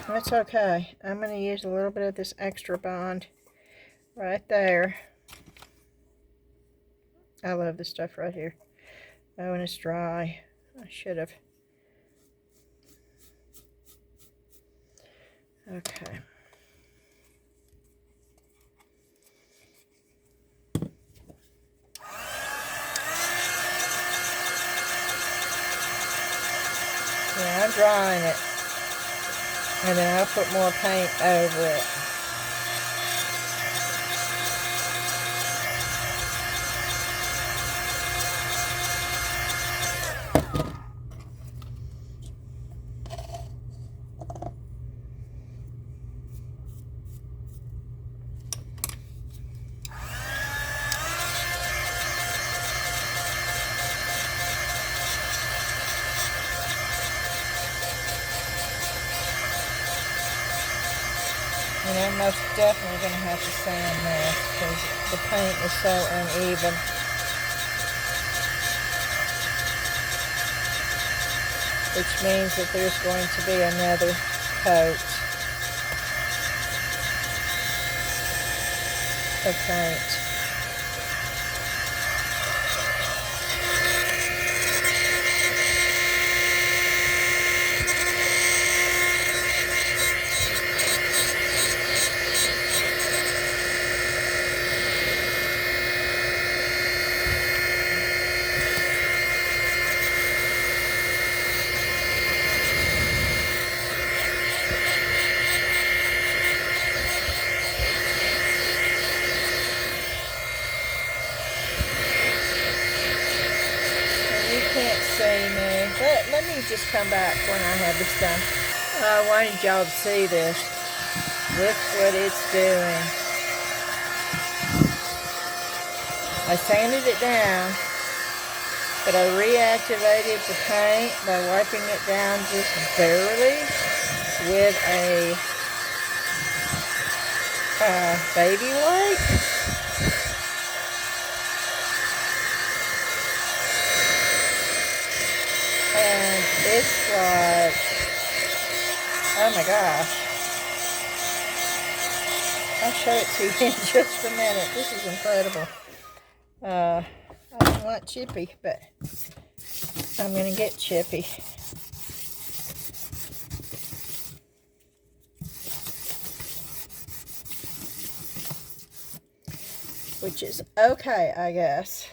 That's okay. I'm going to use a little bit of this extra bond right there. I love this stuff right here. Oh, and it's dry. I should have. Okay. Yeah, I'm drying it. And then I'll put more paint over it. I'm most definitely going to have to sand this because the paint is so uneven. Which means that there's going to be another coat of paint. See me, but let me just come back when I have this done. I wanted y'all to see this. Look what it's doing. I sanded it down, but I reactivated the paint by wiping it down just barely with a baby wipe. And it's like, oh my gosh. I'll show it to you in just a minute. This is incredible. I don't want chippy, but I'm going to get chippy. Which is okay, I guess.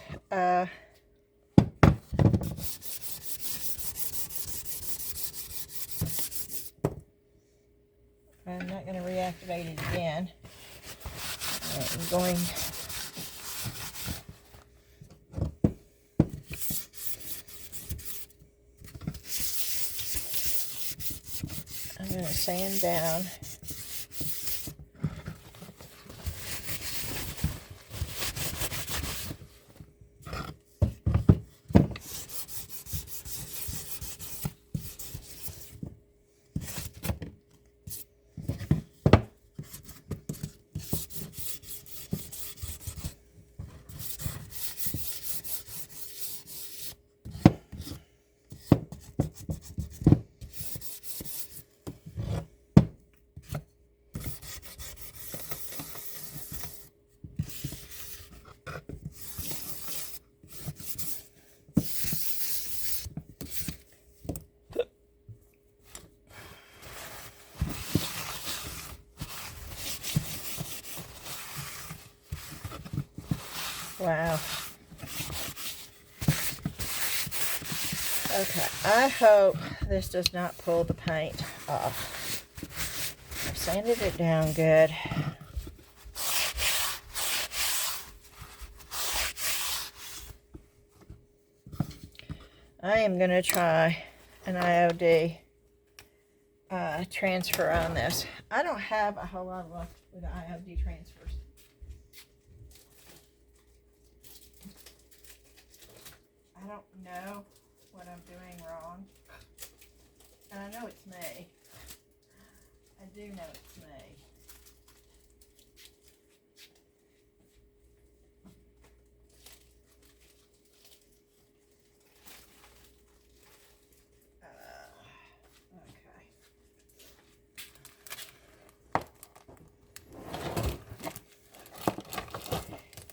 I'm not going to reactivate it again. I'm going to sand down. Wow. Okay, I hope this does not pull the paint off. I've sanded it down good. I am going to try an IOD transfer on this. I don't have a whole lot of luck with IOD transfers. I don't know what I'm doing wrong. And I know it's me. I do know it's me.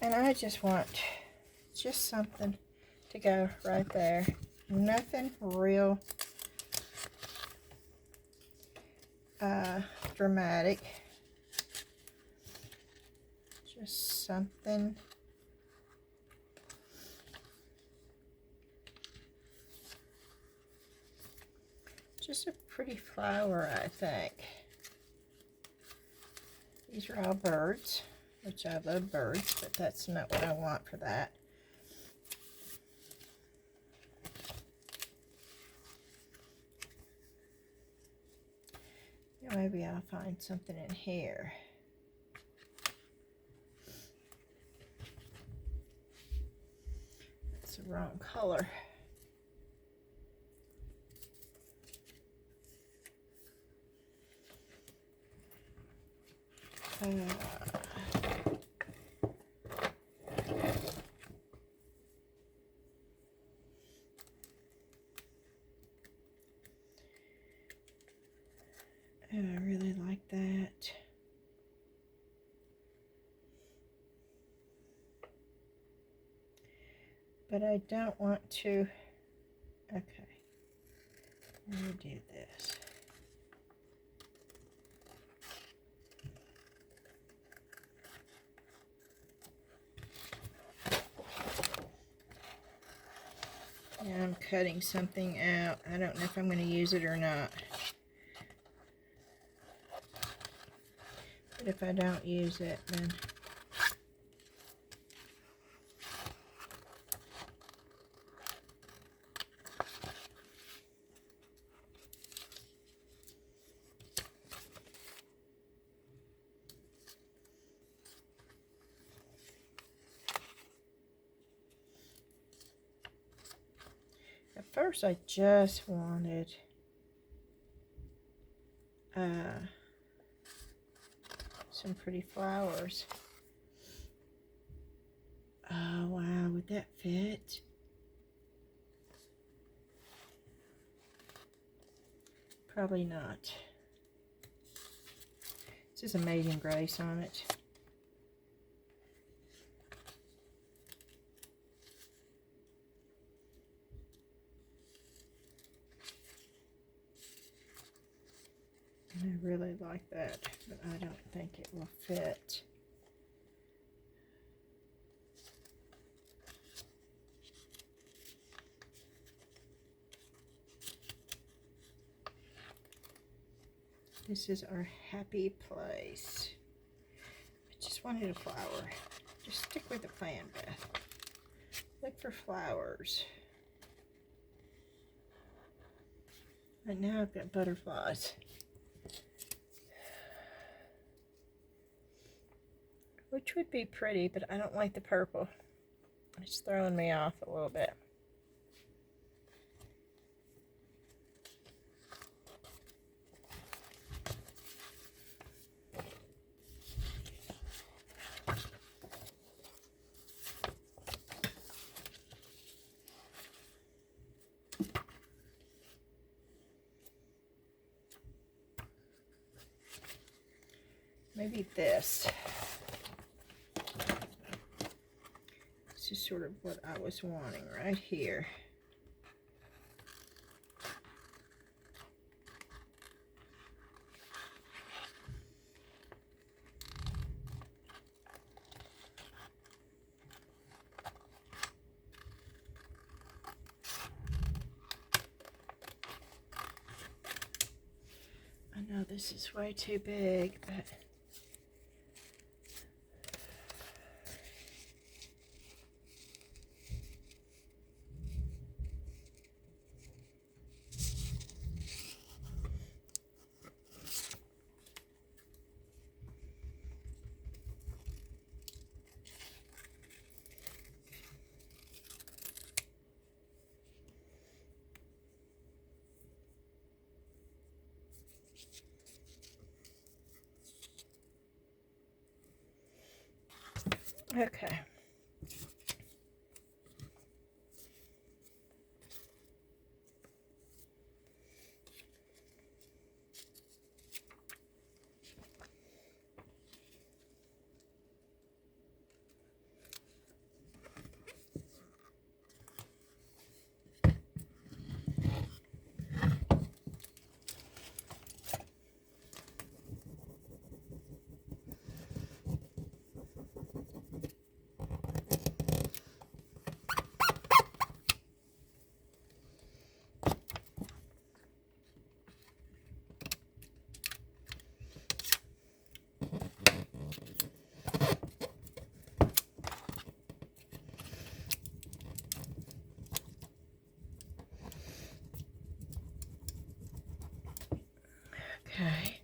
And I just want just something to go right there. Nothing real dramatic. Just something. Just a pretty flower, I think. These are all birds, which I love birds, but that's not what I want for that. Maybe I'll find something in here. That's the wrong color. I really like that. But I don't want to. Okay. Let me do this. Now I'm cutting something out. I don't know if I'm going to use it or not. But if I don't use it, then at first I just wanted some pretty flowers. Oh wow, would that fit? Probably not. This is Amazing Grace on it. I really like that, but I don't think it will fit. This is our happy place. I just wanted a flower. Just stick with the plan, Beth. Look for flowers. And now I've got butterflies. Which would be pretty, but I don't like the purple. It's throwing me off a little bit. Maybe this. This is sort of what I was wanting right here. I know this is way too big, but okay. Okay.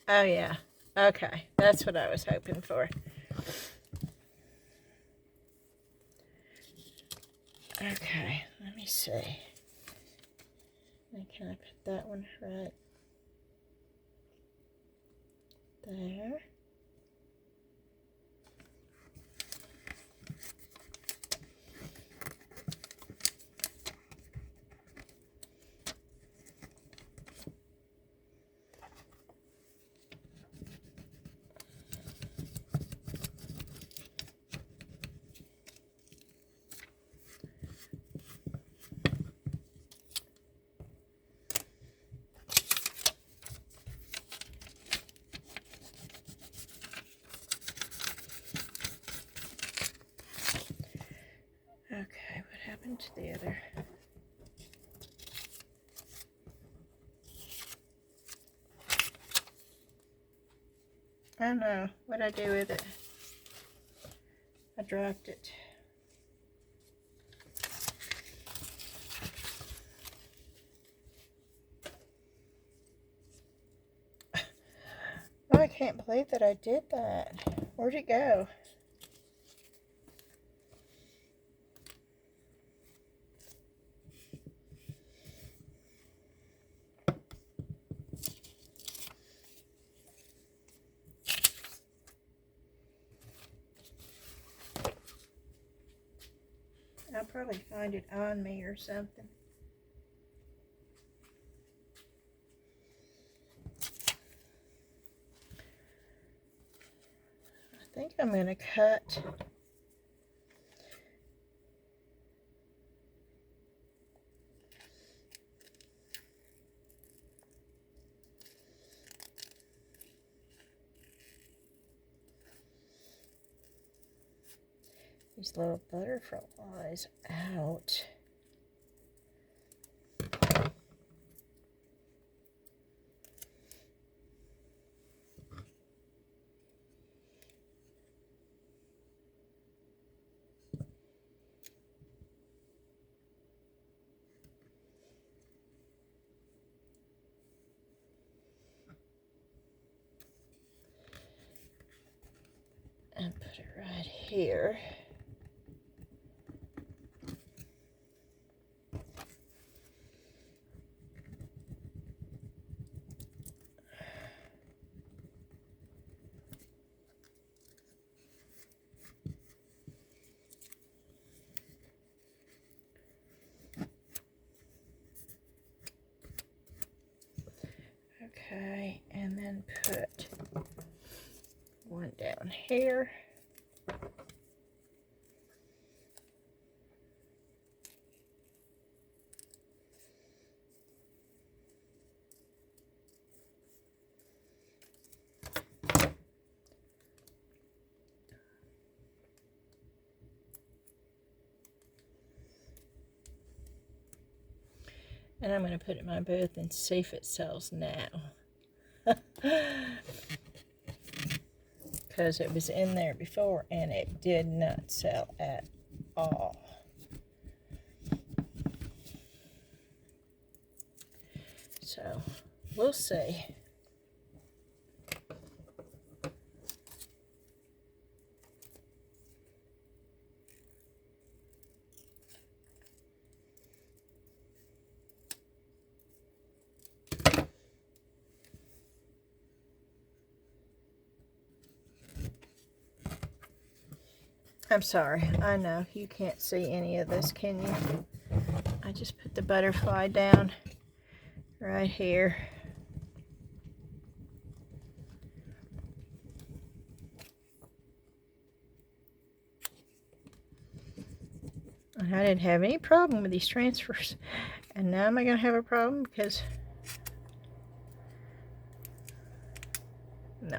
Oh, yeah. Okay, that's what I was hoping for. Okay, let me see. Now, can I put that one right there? Okay, what happened to the other? I don't know. What'd I do with it? I dropped it. Oh, I can't believe that I did that. Where'd it go? I'll probably find it on me or something. I think I'm going to cut these little butterflies out. And put it right here. Okay, and then put one down here. And I'm going to put it in my booth and see if it sells now. Because it was in there before and it did not sell at all. So we'll see. I'm sorry, I know you can't see any of this, can you? I just put the butterfly down right here. And I didn't have any problem with these transfers. And now am I going to have a problem? Because, no.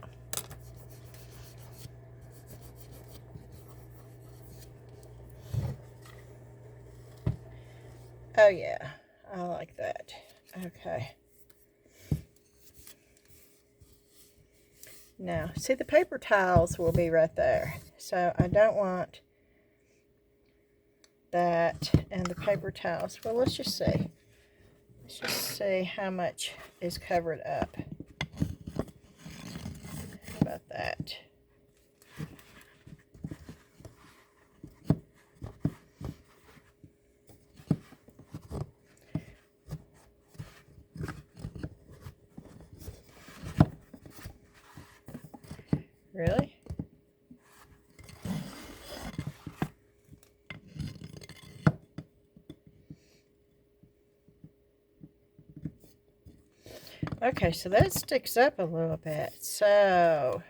Oh yeah, I like that. Okay. Now, see, the paper towels will be right there. So I don't want that and the paper towels. Well, let's just see. Let's just see how much is covered up. about that. Really? Okay, so that sticks up a little bit. So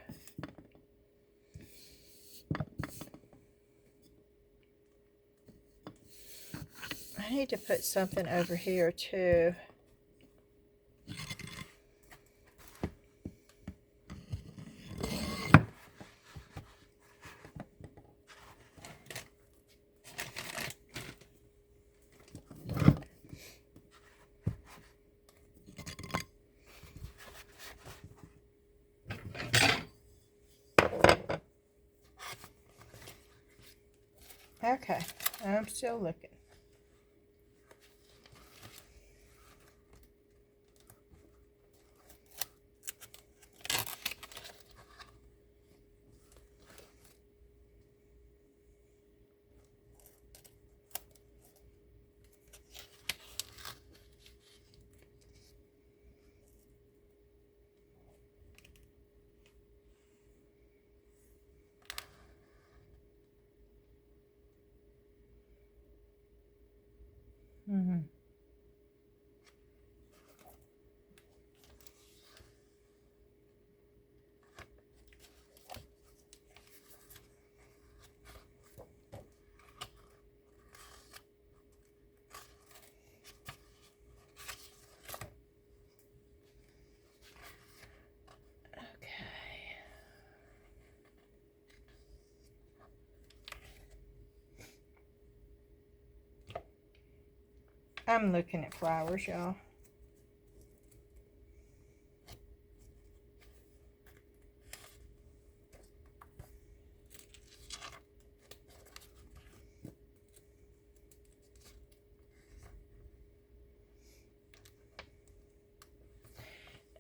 I need to put something over here too. Okay, I'm still looking. Mm-hmm. I'm looking at flowers, y'all.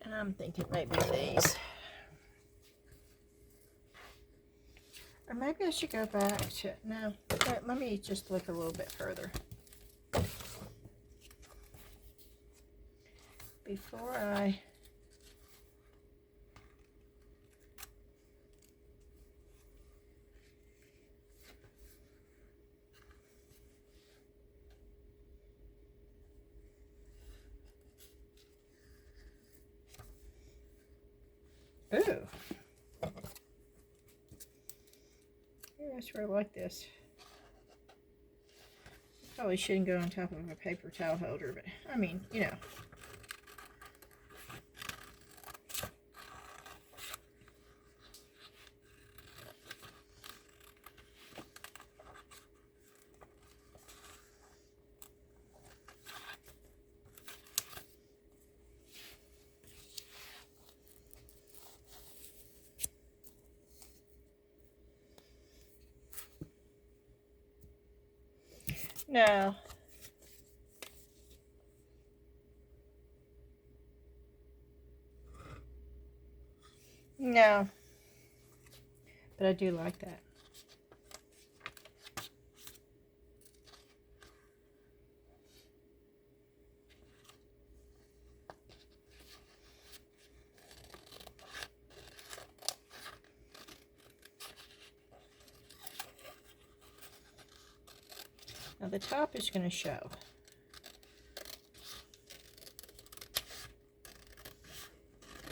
And I'm thinking maybe these. Or maybe I should go back to, no, let me just look a little bit further. Before I ooh. Yeah, that's where I like this. Probably shouldn't go on top of a paper towel holder, but I mean, you know. No. No. But I do like that. Now the top is going to show.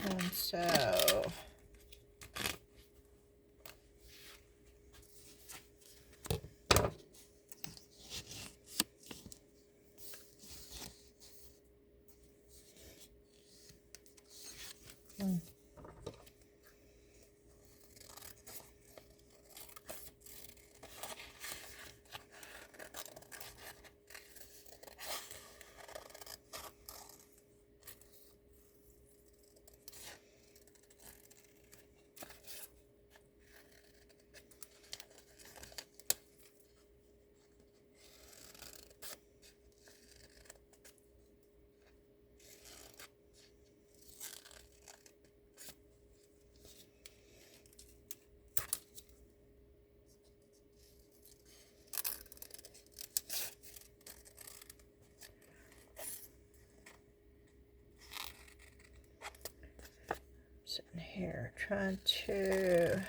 And so here, trying to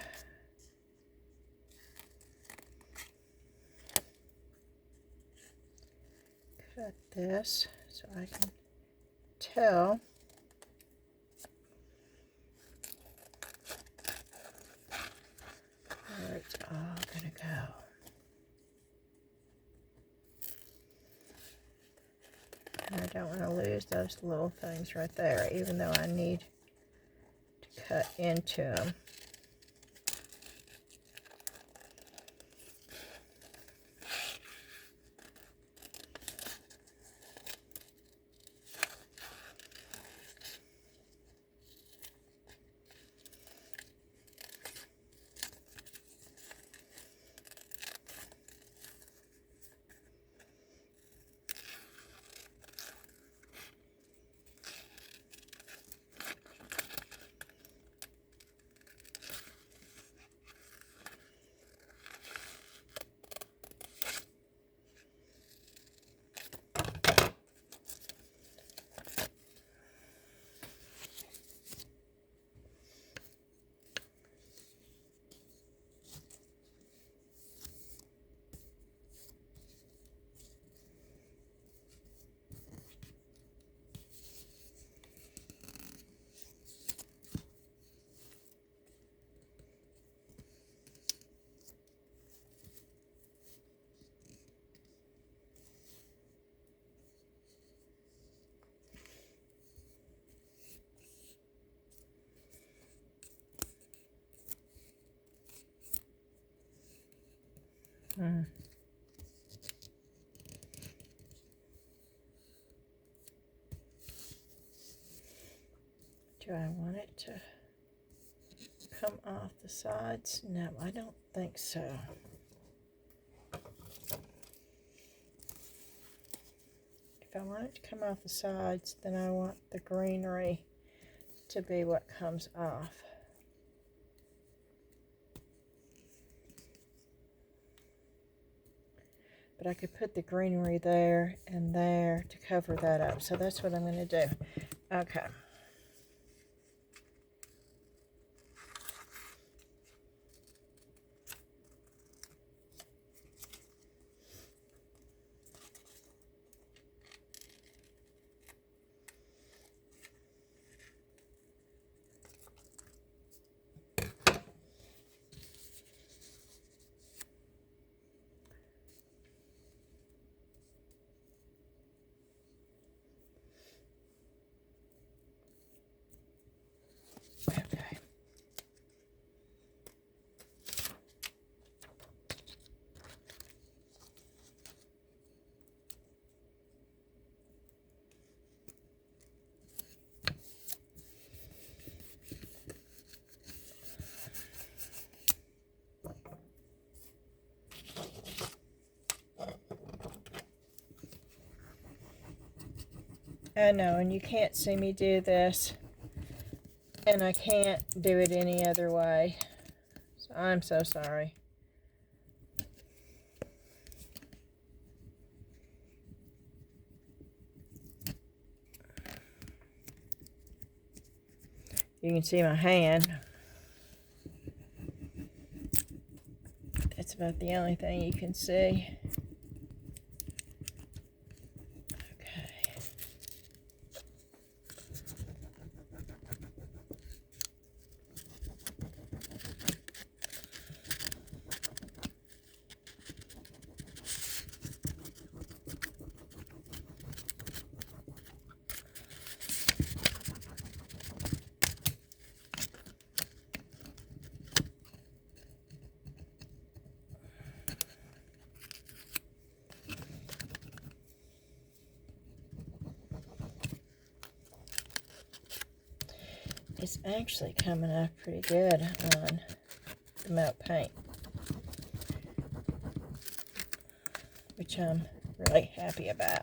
cut this so I can tell where it's all gonna go. And I don't want to lose those little things right there, even though I need to cut into them. Do I want it to come off the sides? No, I don't think so. If I want it to come off the sides, then I want the greenery to be what comes off. But I could put the greenery there and there to cover that up. So that's what I'm going to do. Okay. I know, and you can't see me do this, and I can't do it any other way, so I'm so sorry. You can see my hand. That's about the only thing you can see. It's actually coming off pretty good on the matte paint, which I'm really happy about.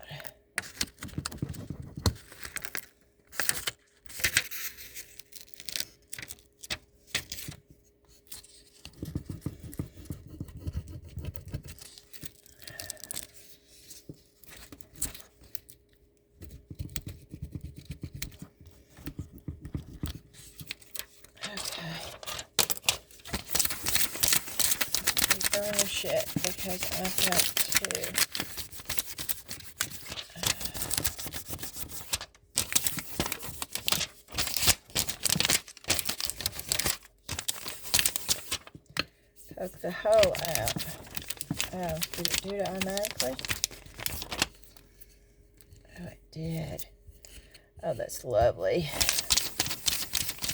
wash it because I've got to poke the hole out. Oh, did it do it automatically? Oh, it did. Oh, that's lovely.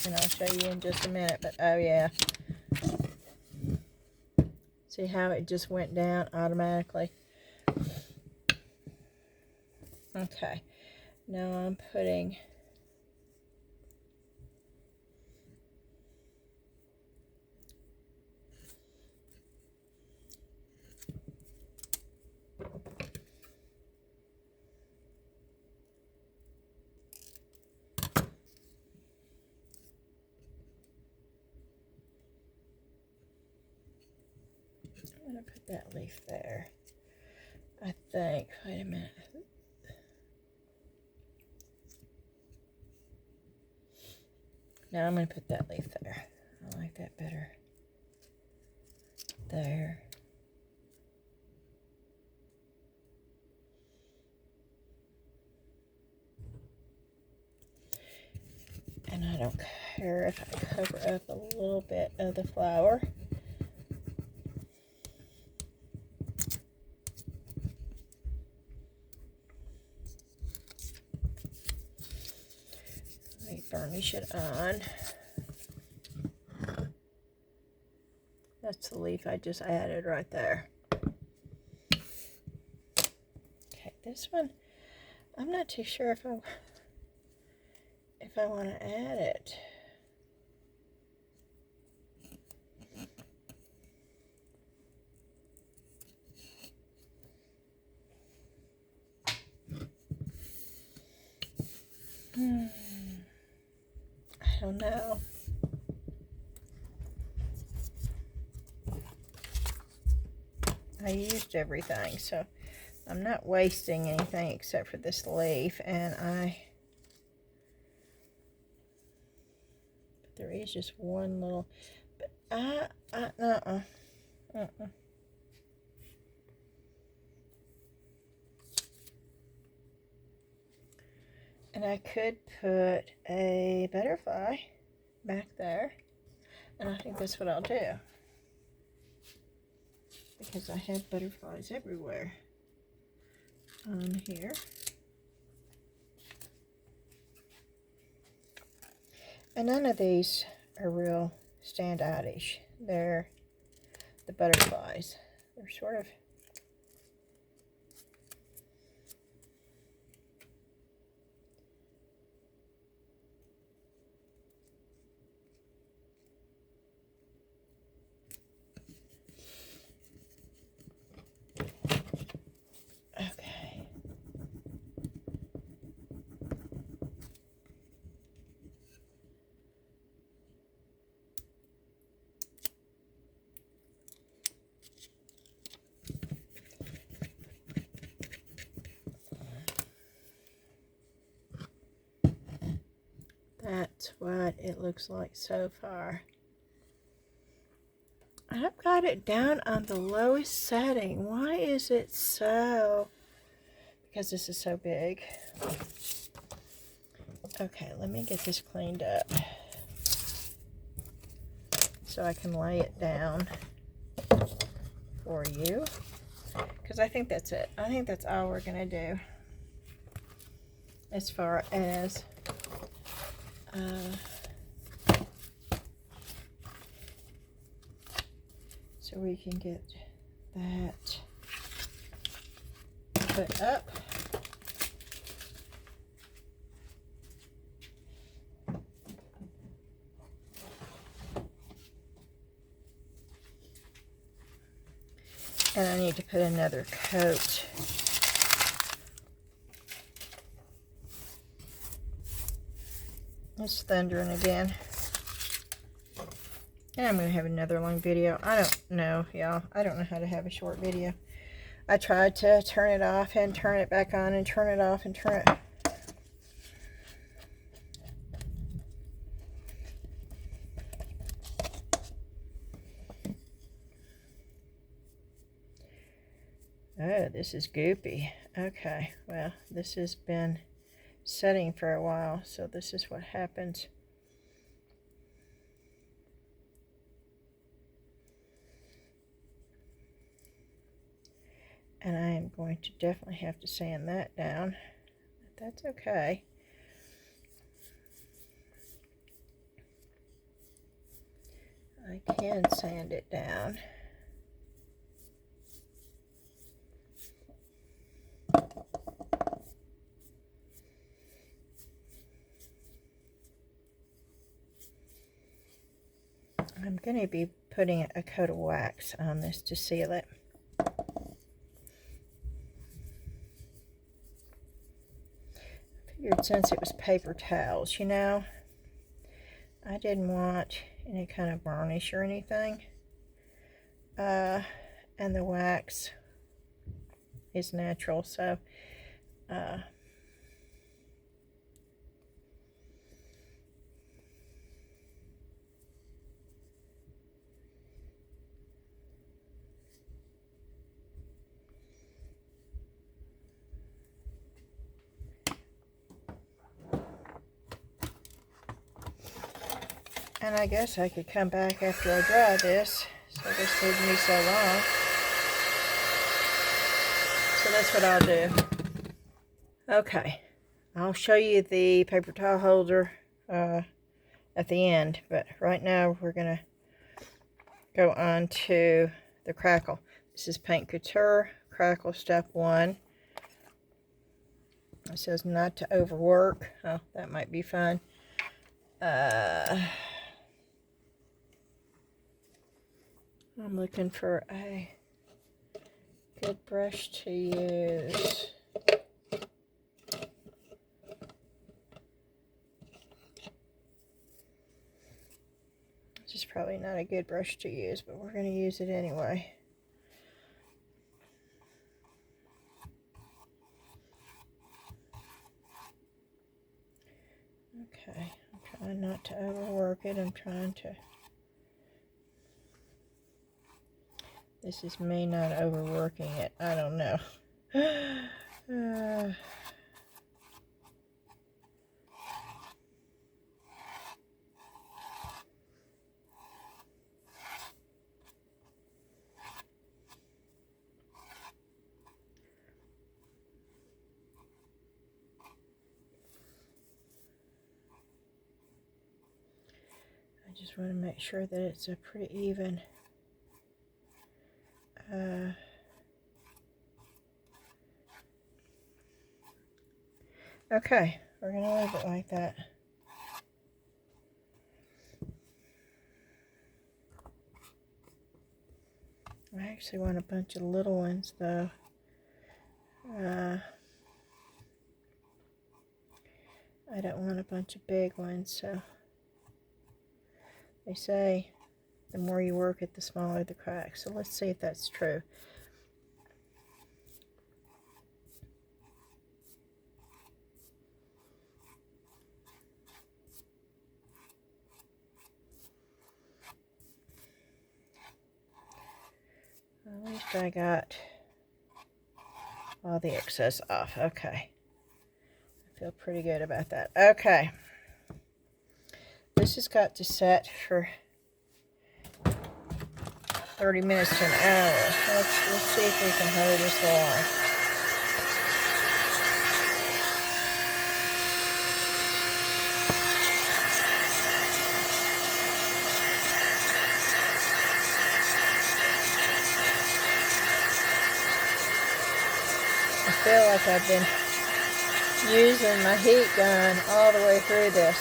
And I'll show you in just a minute, but oh yeah. See how it just went down automatically? Okay. Now I'm putting I'm going to put that leaf there, I think. Wait a minute. Now I'm going to put that leaf there. I like that better. There. And I don't care if I cover up a little bit of the flower. Let me burnish it on. That's the leaf I just added right there. Okay, this one, I'm not too sure if I want to add it. I don't know. I used everything, so I'm not wasting anything except for this leaf, and there is just one little, but And I could put a butterfly back there, and I think that's what I'll do, because I have butterflies everywhere on here. And none of these are real standout-ish. They're the butterflies. They're sort of okay. That's what it looks like so far. I've got it down on the lowest setting. Why is it so? Because this is so big. Okay, let me get this cleaned up so I can lay it down for you. Because I think that's it. I think that's all we're going to do as far as so we can get that put up. And I need to put another coat. It's thundering again. And I'm going to have another long video. I don't know, y'all. I don't know how to have a short video. I tried to turn it off and turn it back on and turn it off and turn it. Oh, this is goopy. Okay, well, this has been setting for a while, so this is what happens. And I am going to definitely have to sand that down, but that's okay. I can sand it down. I'm going to be putting a coat of wax on this to seal it. I figured since it was paper towels, you know, I didn't want any kind of varnish or anything. And the wax is natural, so and I guess I could come back after I dry this. So this took me so long. So that's what I'll do. Okay, I'll show you the paper towel holder at the end, but right now we're gonna go on to the Crackle. This is Paint Couture Crackle Step 1. It says not to overwork. Oh, that might be fun. I'm looking for a good brush to use. This is probably not a good brush to use, but we're going to use it anyway. Okay, I'm trying not to overwork it. I'm trying to... This is me not overworking it. I don't know. I just want to make sure that it's a pretty even. Okay, we're going to leave it like that. I actually want a bunch of little ones though. I don't want a bunch of big ones, so they say the more you work it, the smaller the cracks. So let's see if that's true. At least I got all the excess off. Okay. I feel pretty good about that. Okay. This has got to set for 30 minutes to an hour. Let's see if we can hold this long. I feel like I've been using my heat gun all the way through this.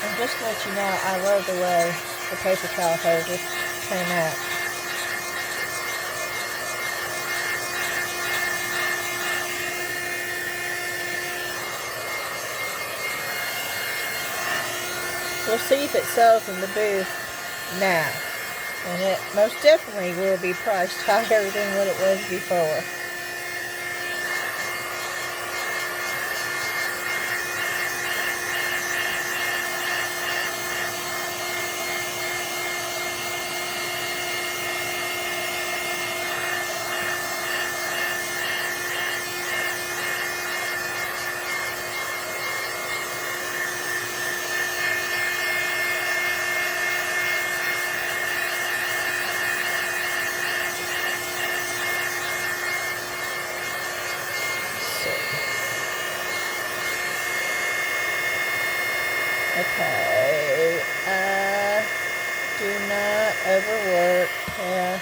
And just to let you know, I love the way the paper towel holder came out. We'll see if it sells in the booth now. And it most definitely will be priced higher than what it was before. Okay, do not overwork. Yeah.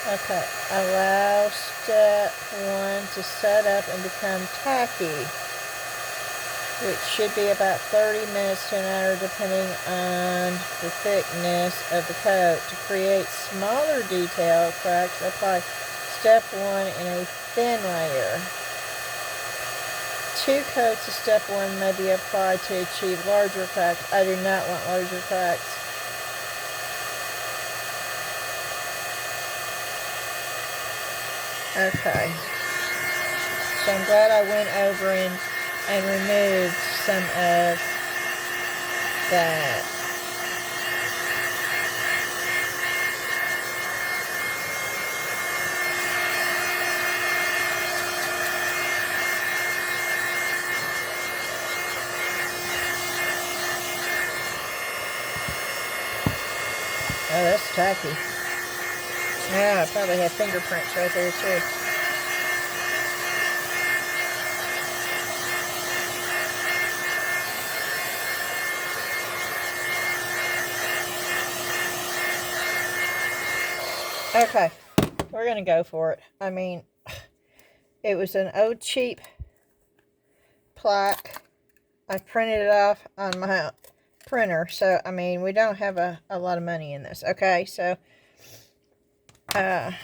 Okay, allow step 1 to set up and become tacky, which should be about 30 minutes to an hour depending on the thickness of the coat. To create smaller detail cracks, apply step 1 in a thin layer. 2 coats of step 1 may be applied to achieve larger cracks. I do not want larger cracks. Okay. So I'm glad I went over and removed some of that. Oh, that's tacky. Yeah, I probably have fingerprints right there too. Okay, we're going to go for it. I mean, it was an old cheap plaque. I printed it off on my printer. So, I mean, we don't have a lot of money in this. Okay, so, I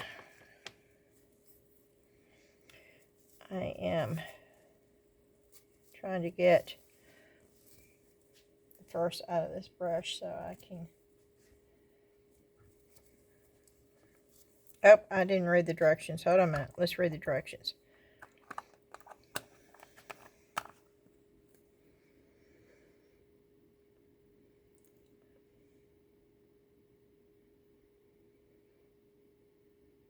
am trying to get the first out of this brush so I can... Oh, I didn't read the directions. Hold on a minute. Let's read the directions.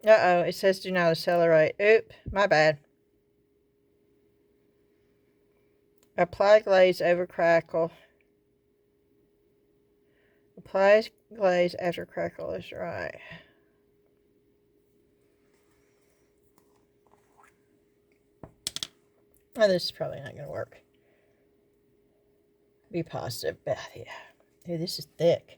Uh-oh, it says do not accelerate. Oop, my bad. Apply glaze over crackle. Apply glaze after crackle is right. Oh, this is probably not going to work. Be positive, Beth. Yeah. Dude, this is thick.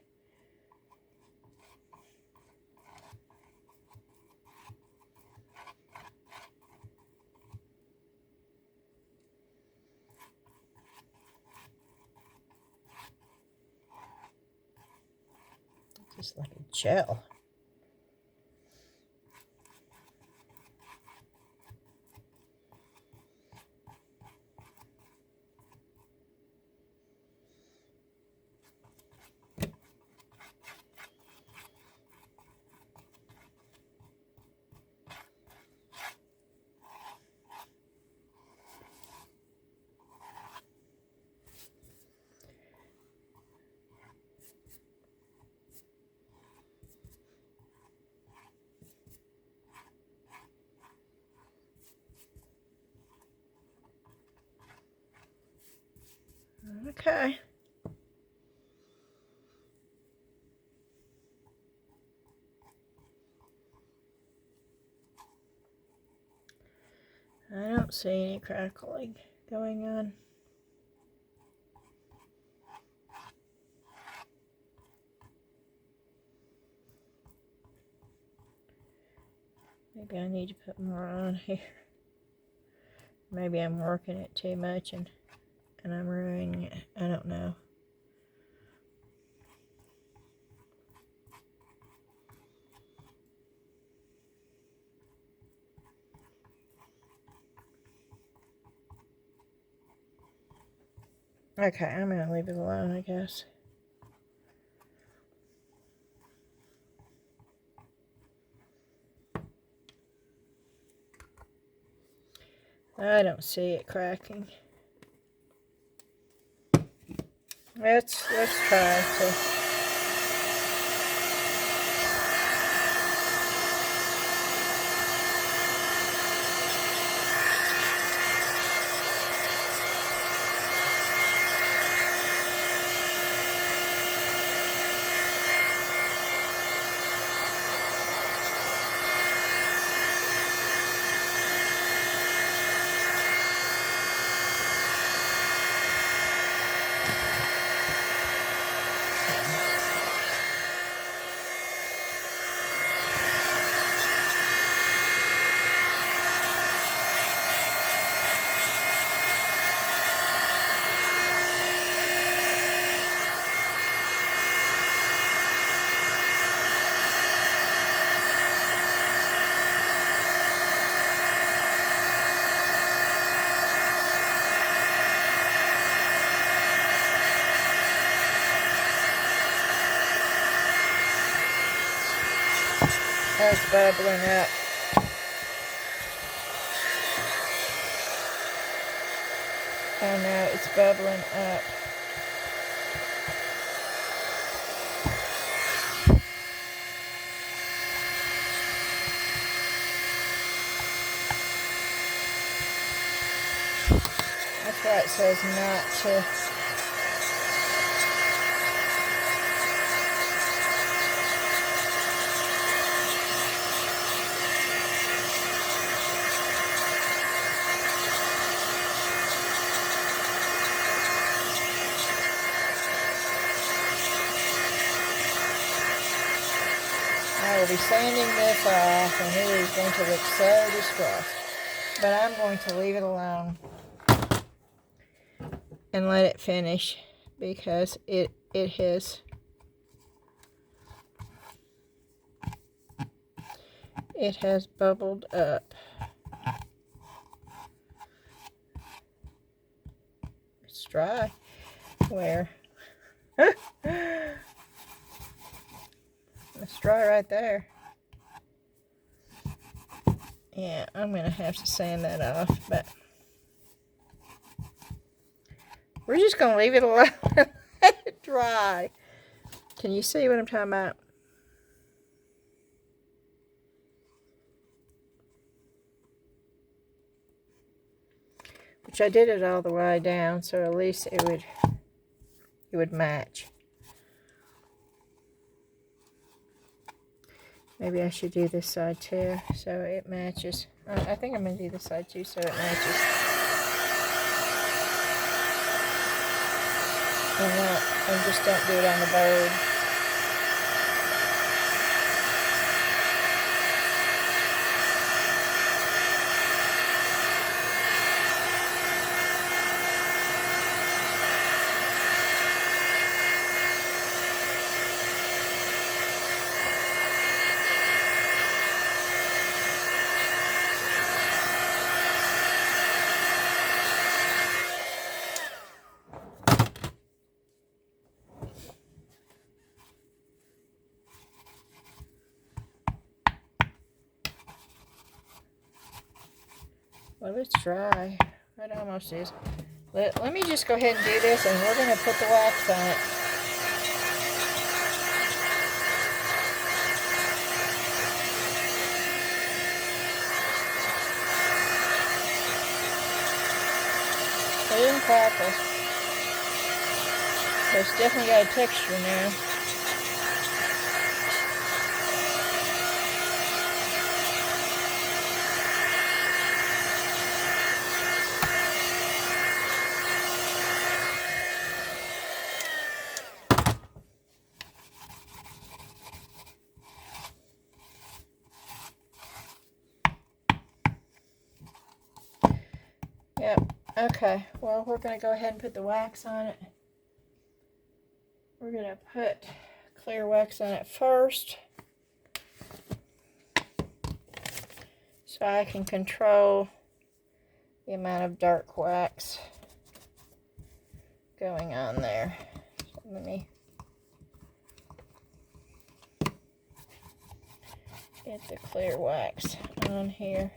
Just like a gel. Okay. I don't see any crackling going on. Maybe I need to put more on here. Maybe I'm working it too much and I'm ruining it. I don't know. Okay, I'm going to leave it alone, I guess. I don't see it cracking. Let's try to... Oh, it's bubbling up. Oh no, it's bubbling up. That's why it says not to. I will be sanding this off and it is going to look so distressed. But I'm going to leave it alone and let it finish because it has bubbled up. It's dry. Where? It's dry right there. Yeah, I'm going to have to sand that off, but we're just going to leave it alone and let it dry. Can you see what I'm talking about? Which I did it all the way down, so at least it would match. Maybe I should do this side too, so it matches. I think I'm going to do this side too, so it matches. And just don't do it on the bird. Well, it's dry. It almost is. Let me just go ahead and do this, and we're going to put the wax on it. It didn't crackle. But it's definitely got a texture now. Yep, okay, well, we're going to go ahead and put the wax on it. We're going to put clear wax on it first, so I can control the amount of dark wax going on there. So let me get the clear wax on here.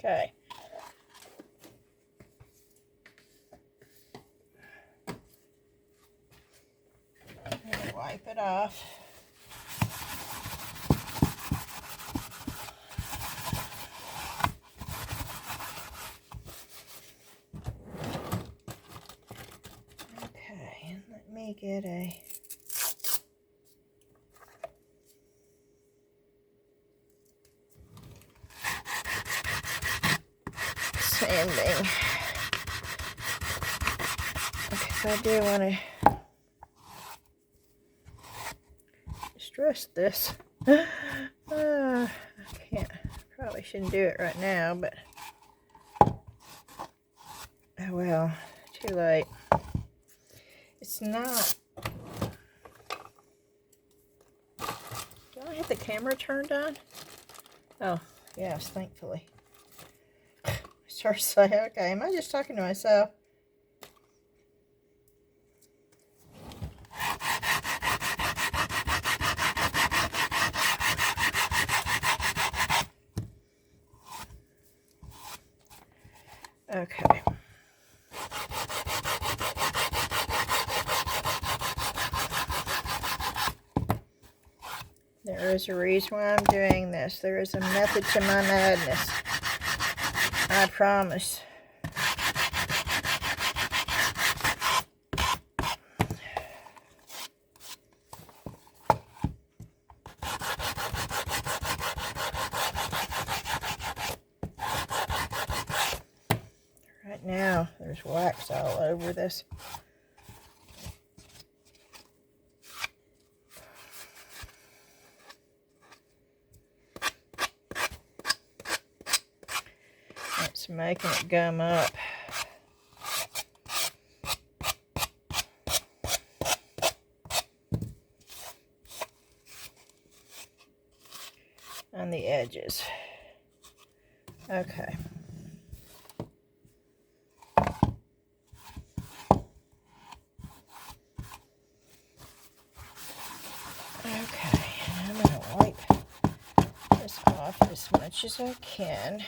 Okay. Wipe it off. Okay, and let me get a sanding. Okay, so I do want to distress this. I can't, probably shouldn't do it right now, but oh well, too late. It's not. Do I have the camera turned on? Oh, yes, thankfully. I started to say, okay, am I just talking to myself? Okay. There is a reason why I'm doing this. There is a method to my madness. I promise. Right now, there's wax all over this. It's making it gum up. On the edges. Okay. Okay, I'm going to wipe this off as much as I can.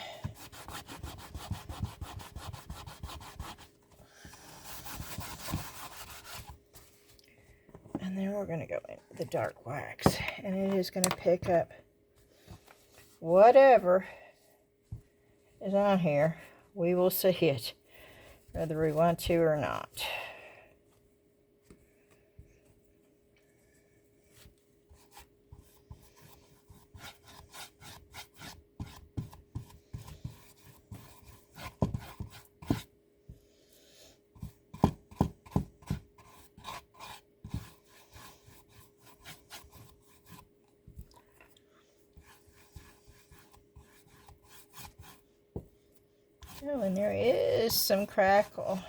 And then we're going to go in with the dark wax. And it is going to pick up whatever is on here. We will see it, whether we want to or not. Oh, and there is some crackle.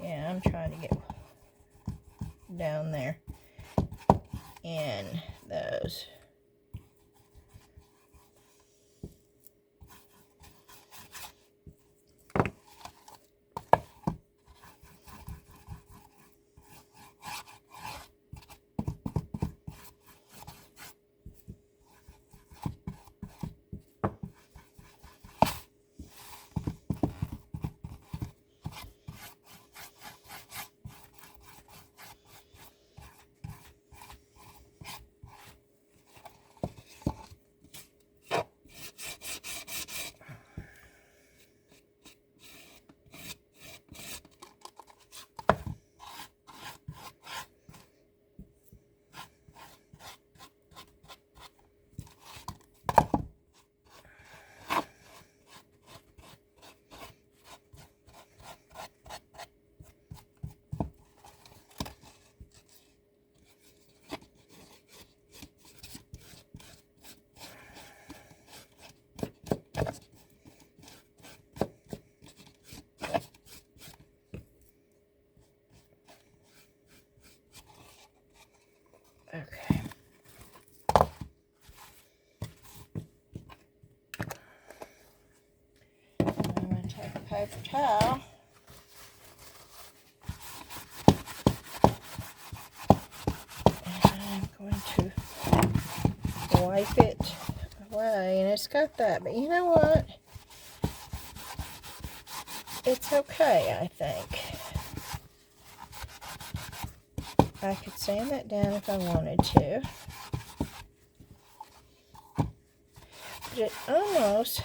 Yeah, I'm trying to get down there in those. Okay. I'm going to take a paper towel. And I'm going to wipe it away. And it's got that, but you know what? It's okay, I think. I could sand that down if I wanted to. But it almost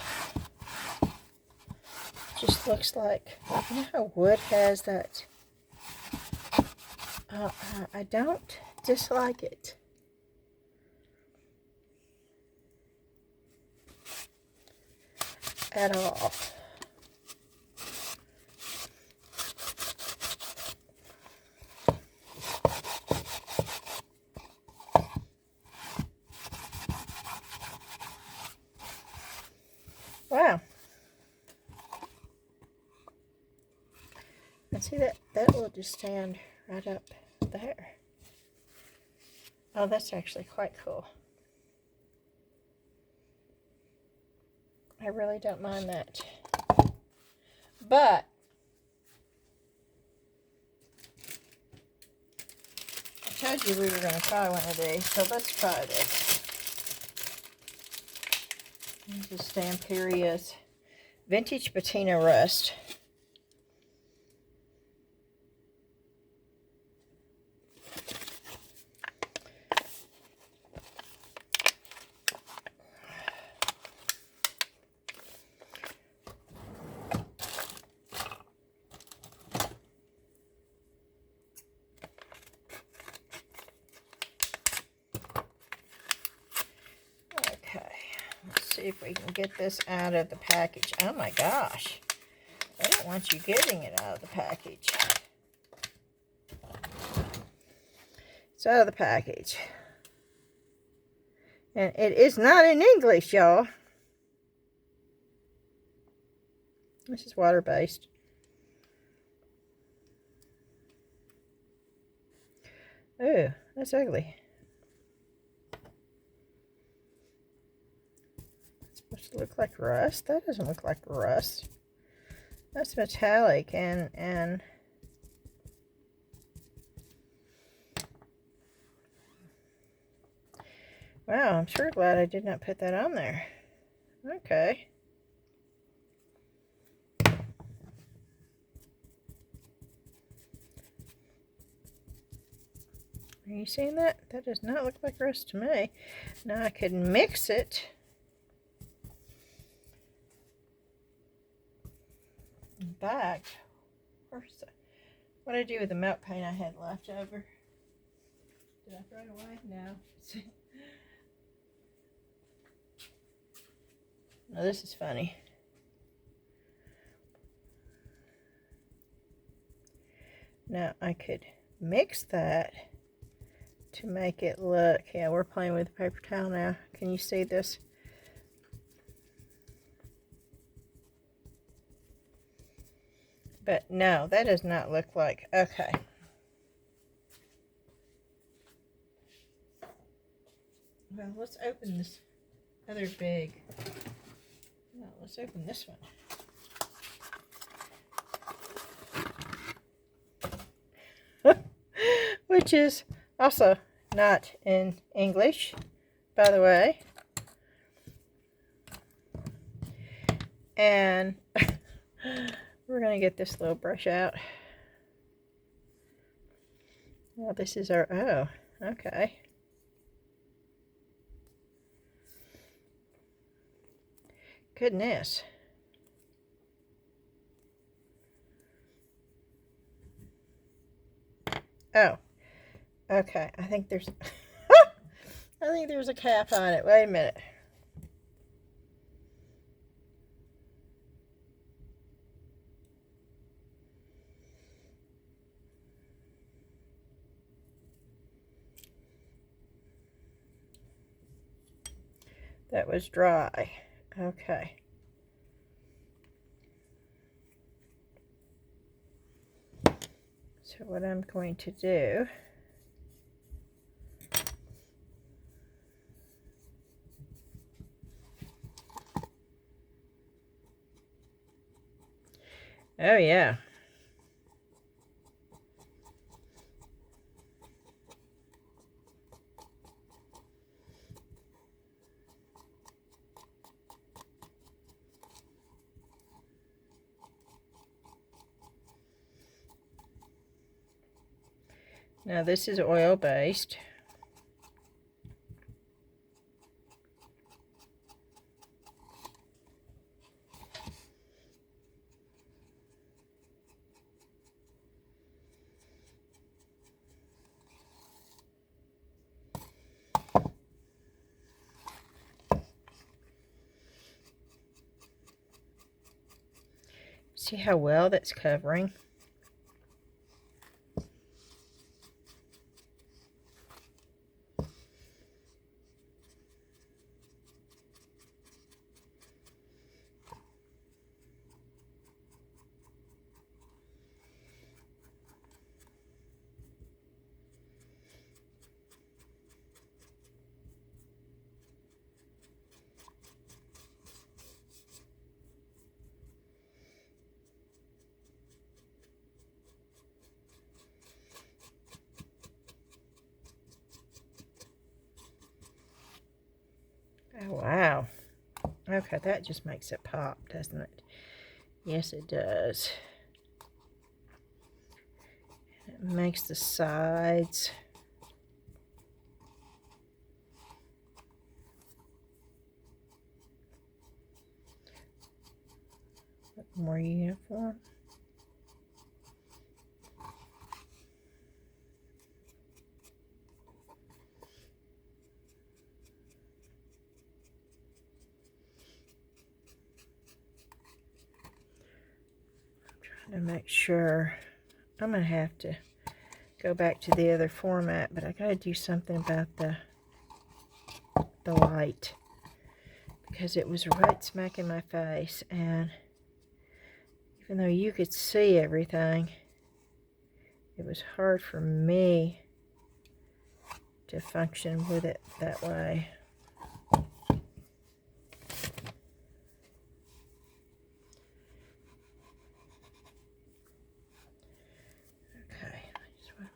just looks like, you know how wood has that? I don't dislike it. At all. See that? That will just stand right up there. Oh, that's actually quite cool. I really don't mind that. But I told you we were going to try one of these, so let's try this. This is Stamperia's Vintage Patina Rust. See if we can get this out of the package. Oh my gosh. I don't want you getting it out of the package. It's out of the package. And it is not in English, y'all. This is water-based. Ooh, that's ugly. Supposed to look like rust. That doesn't look like rust. That's metallic and wow, I'm sure glad I did not put that on there. Okay. Are you seeing that? That does not look like rust to me. Now I could mix it. Back. What did I do with the milk paint I had left over? Did I throw it away? No. Now this is funny. Now I could mix that to make it look. Yeah, we're playing with the paper towel now. Can you see this? But no, that does not look like, okay. Well, let's open this other big. No, let's open this one. Which is also not in English, by the way. And we're going to get this little brush out. Well, this is our, oh, okay. Goodness. Oh, okay. I think there's, I think there's a cap on it. Wait a minute. That was dry. Okay. So what I'm going to do, oh yeah. Now this is oil based. See how well that's covering? Okay, that just makes it pop, doesn't it? Yes, it does. It makes the sides look more uniform. To make sure. I'm going to have to go back to the other format, but I got to do something about the light, because it was right smack in my face, and even though you could see everything, it was hard for me to function with it that way.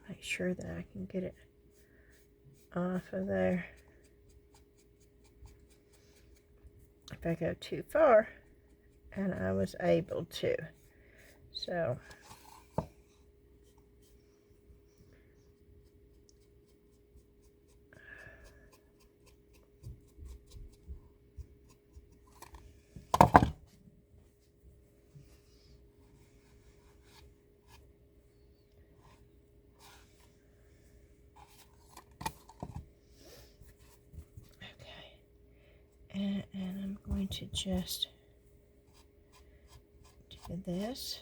Make sure that I can get it off of there. If I go too far, and I was able to. So and I'm going to just do this.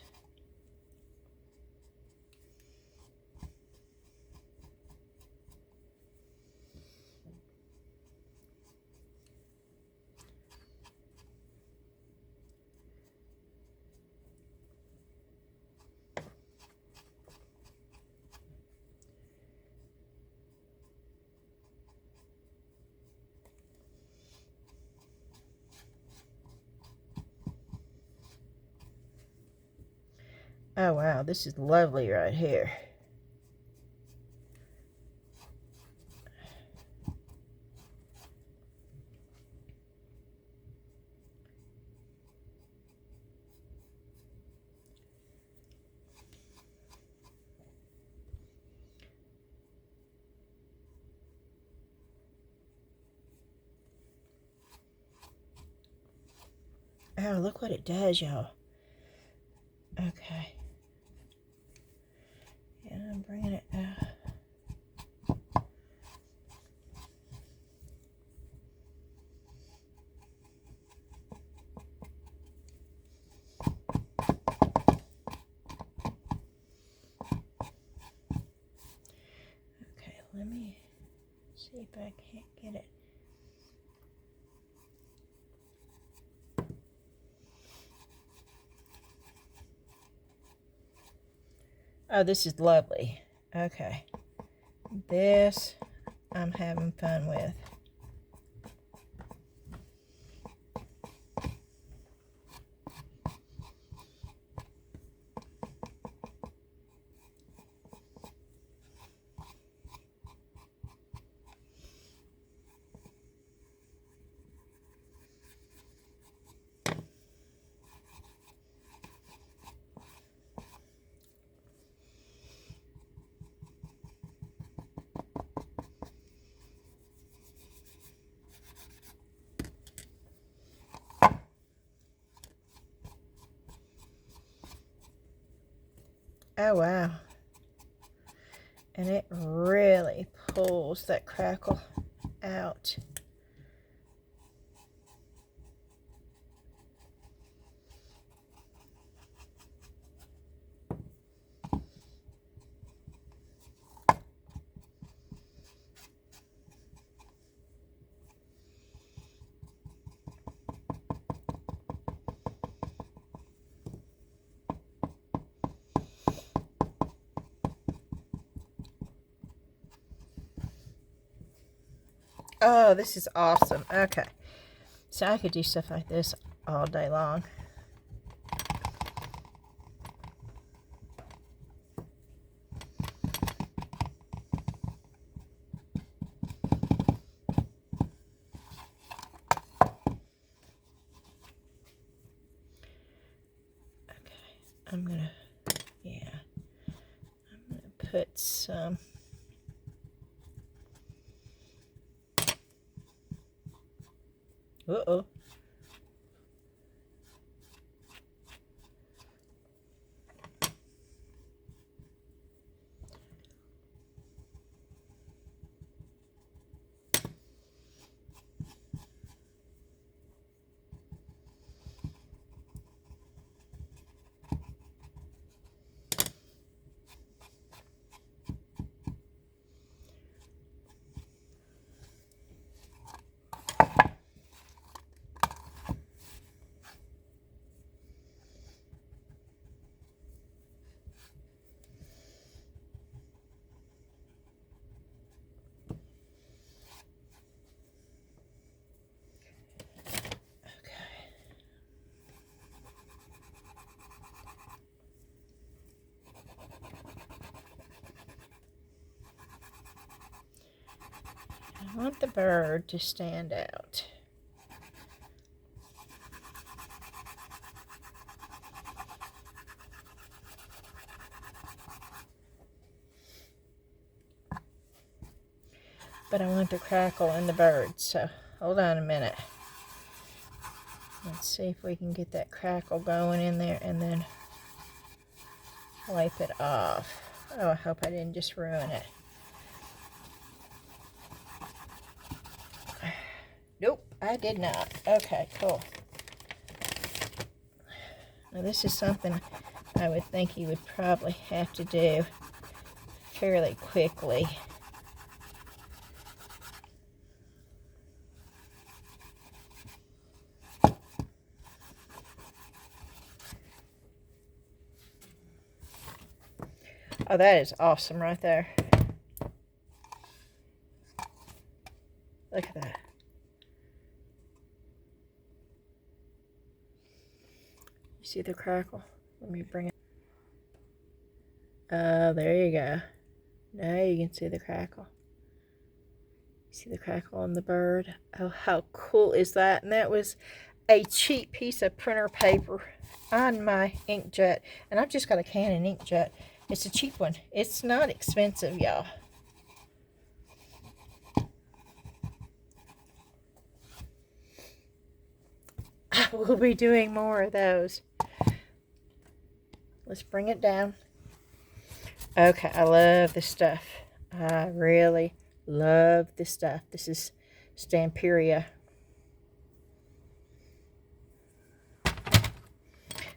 Oh wow, this is lovely right here. Oh, look what it does, y'all. Okay. And I'm bringing it out. Okay, let me see if I can't get it. Oh, this is lovely. Okay. This I'm having fun with. Oh wow. And it really pulls that crackle out. Oh, this is awesome. Okay. So I could do stuff like this all day long. I'm gonna, yeah, I'm gonna put some. Uh-oh. I want the bird to stand out. But I want the crackle and the bird, so hold on a minute. Let's see if we can get that crackle going in there and then wipe it off. Oh, I hope I didn't just ruin it. Nope, I did not. Okay, cool. Now this is something I would think you would probably have to do fairly quickly. Oh, that is awesome right there. Look at that. You see the crackle? Let me bring it. Oh, there you go. Now you can see the crackle. See the crackle on the bird? Oh, how cool is that? And that was a cheap piece of printer paper on my inkjet. And I've just got a Canon inkjet. It's a cheap one. It's not expensive, y'all. I will be doing more of those. Let's bring it down. Okay, I love this stuff. I really love this stuff. This is Stamperia.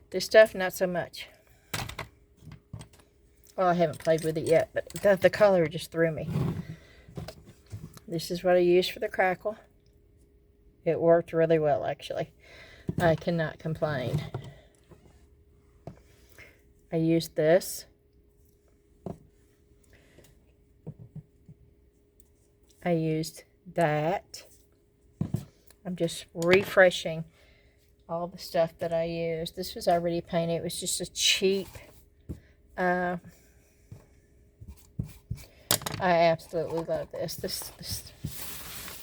This stuff, not so much. Well, I haven't played with it yet, but the color just threw me. This is what I used for the crackle. It worked really well, actually. I cannot complain. I used this. I used that. I'm just refreshing all the stuff that I used. This was already painted. It was just a cheap. I absolutely love this.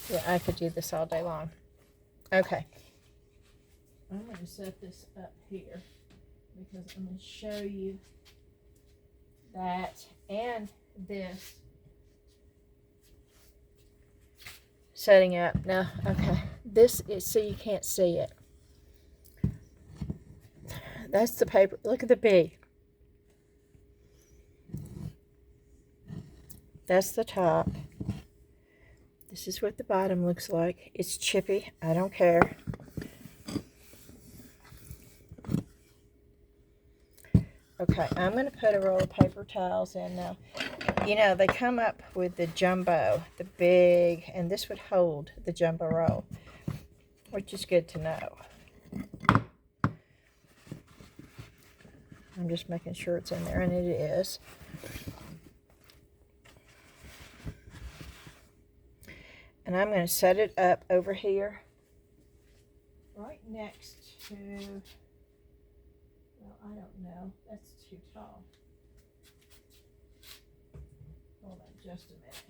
Yeah, I could do this all day long. Okay. I'm going to set this up here because I'm going to show you that and this setting up. Now, okay, this is so you can't see it. That's the paper. Look at the bee. That's the top. This is what the bottom looks like. It's chippy. I don't care. Okay, I'm going to put a roll of paper towels in now. You know, they come up with the jumbo, the big, and this would hold the jumbo roll, which is good to know. I'm just making sure it's in there, and it is. And I'm going to set it up over here, right next to, well, I don't know, that's too tall. Hold on just a minute.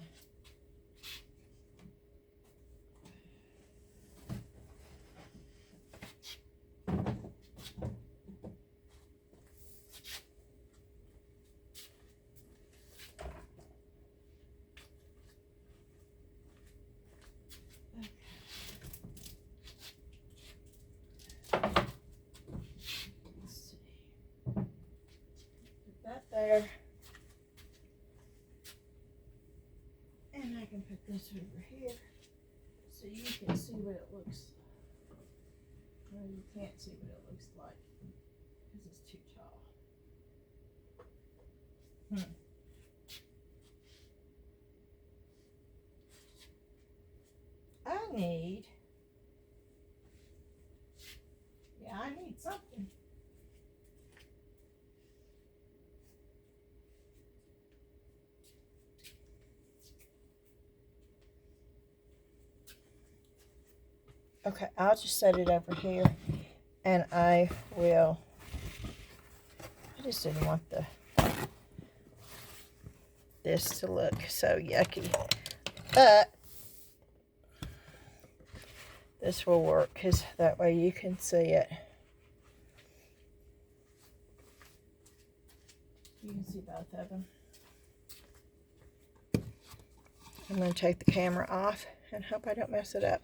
there. And I can put this over here so you can see what it looks like. Well, you can't see what it looks like because it's too tall. I need something. Okay, I'll just set it over here, and I just didn't want this to look so yucky, but this will work because that way you can see it. You can see both of them. I'm going to take the camera off and hope I don't mess it up.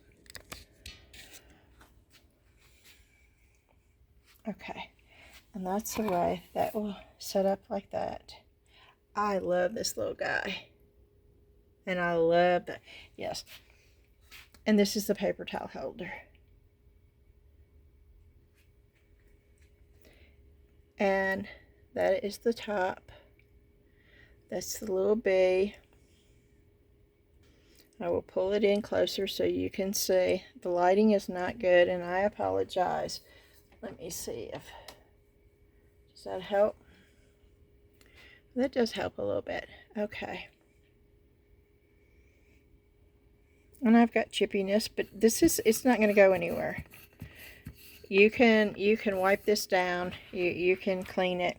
Okay, and that's the way that will set up like that. I love this little guy. And I love that. Yes. And this is the paper towel holder. And that is the top. That's the little bee. I will pull it in closer so you can see. The lighting is not good, and I apologize. Let me see if, does that help? That does help a little bit. Okay. And I've got chippiness, but it's not going to go anywhere. You can wipe this down. You can clean it.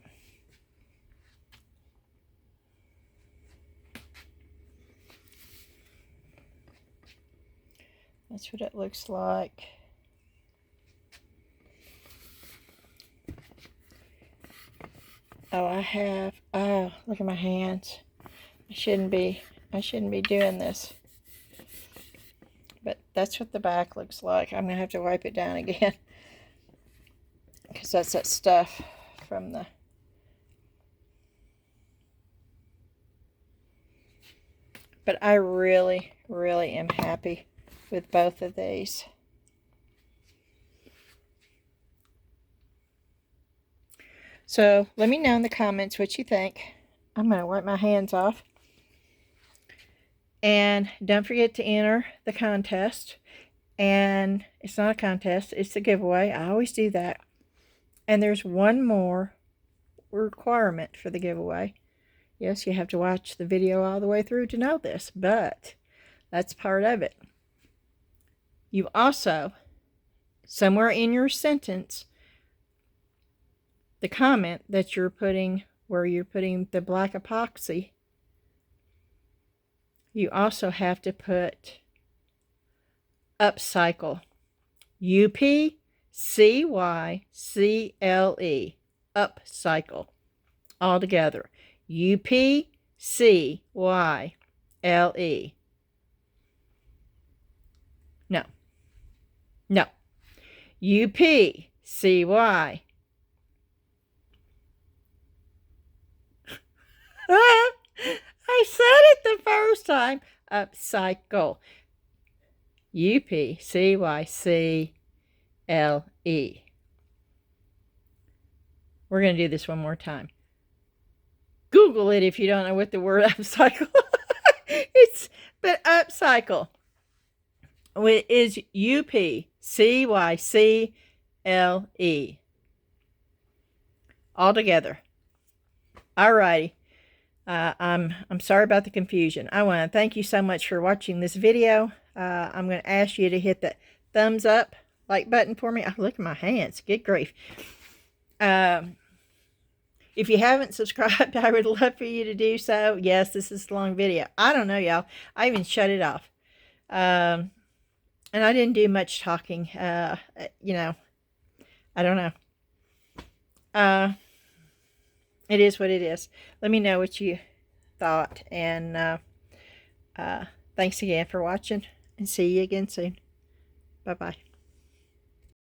That's what it looks like. Oh, look at my hands. I shouldn't be doing this. But that's what the back looks like. I'm going to have to wipe it down again. Because that's that stuff from the... But I really, really am happy with both of these. So let me know in the comments what you think. I'm going to wipe my hands off. And don't forget to enter the contest. And it's not a contest, it's a giveaway. I always do that. And there's one more requirement for the giveaway. Yes, you have to watch the video all the way through to know this, but that's part of it. You also, somewhere in your sentence, the comment that you're putting, where you're putting the black epoxy, you also have to put upcycle. UPCYCLE. Upcycle. All together. UPCYLE. No. UPCY. I said it the first time. Upcycle. UPCYCLE. We're going to do this one more time. Google it if you don't know what the word upcycle but upcycle is UPCYCLE. All together. Alrighty. I'm sorry about the confusion. I want to thank you so much for watching this video. I'm going to ask you to hit the thumbs up like button for me. Oh, look at my hands. Good grief. If you haven't subscribed, I would love for you to do so. Yes, this is a long video. I don't know, y'all. I even shut it off. And I didn't do much talking. You know, I don't know. It is what it is. Let me know what you thought. And thanks again for watching. And see you again soon. Bye-bye.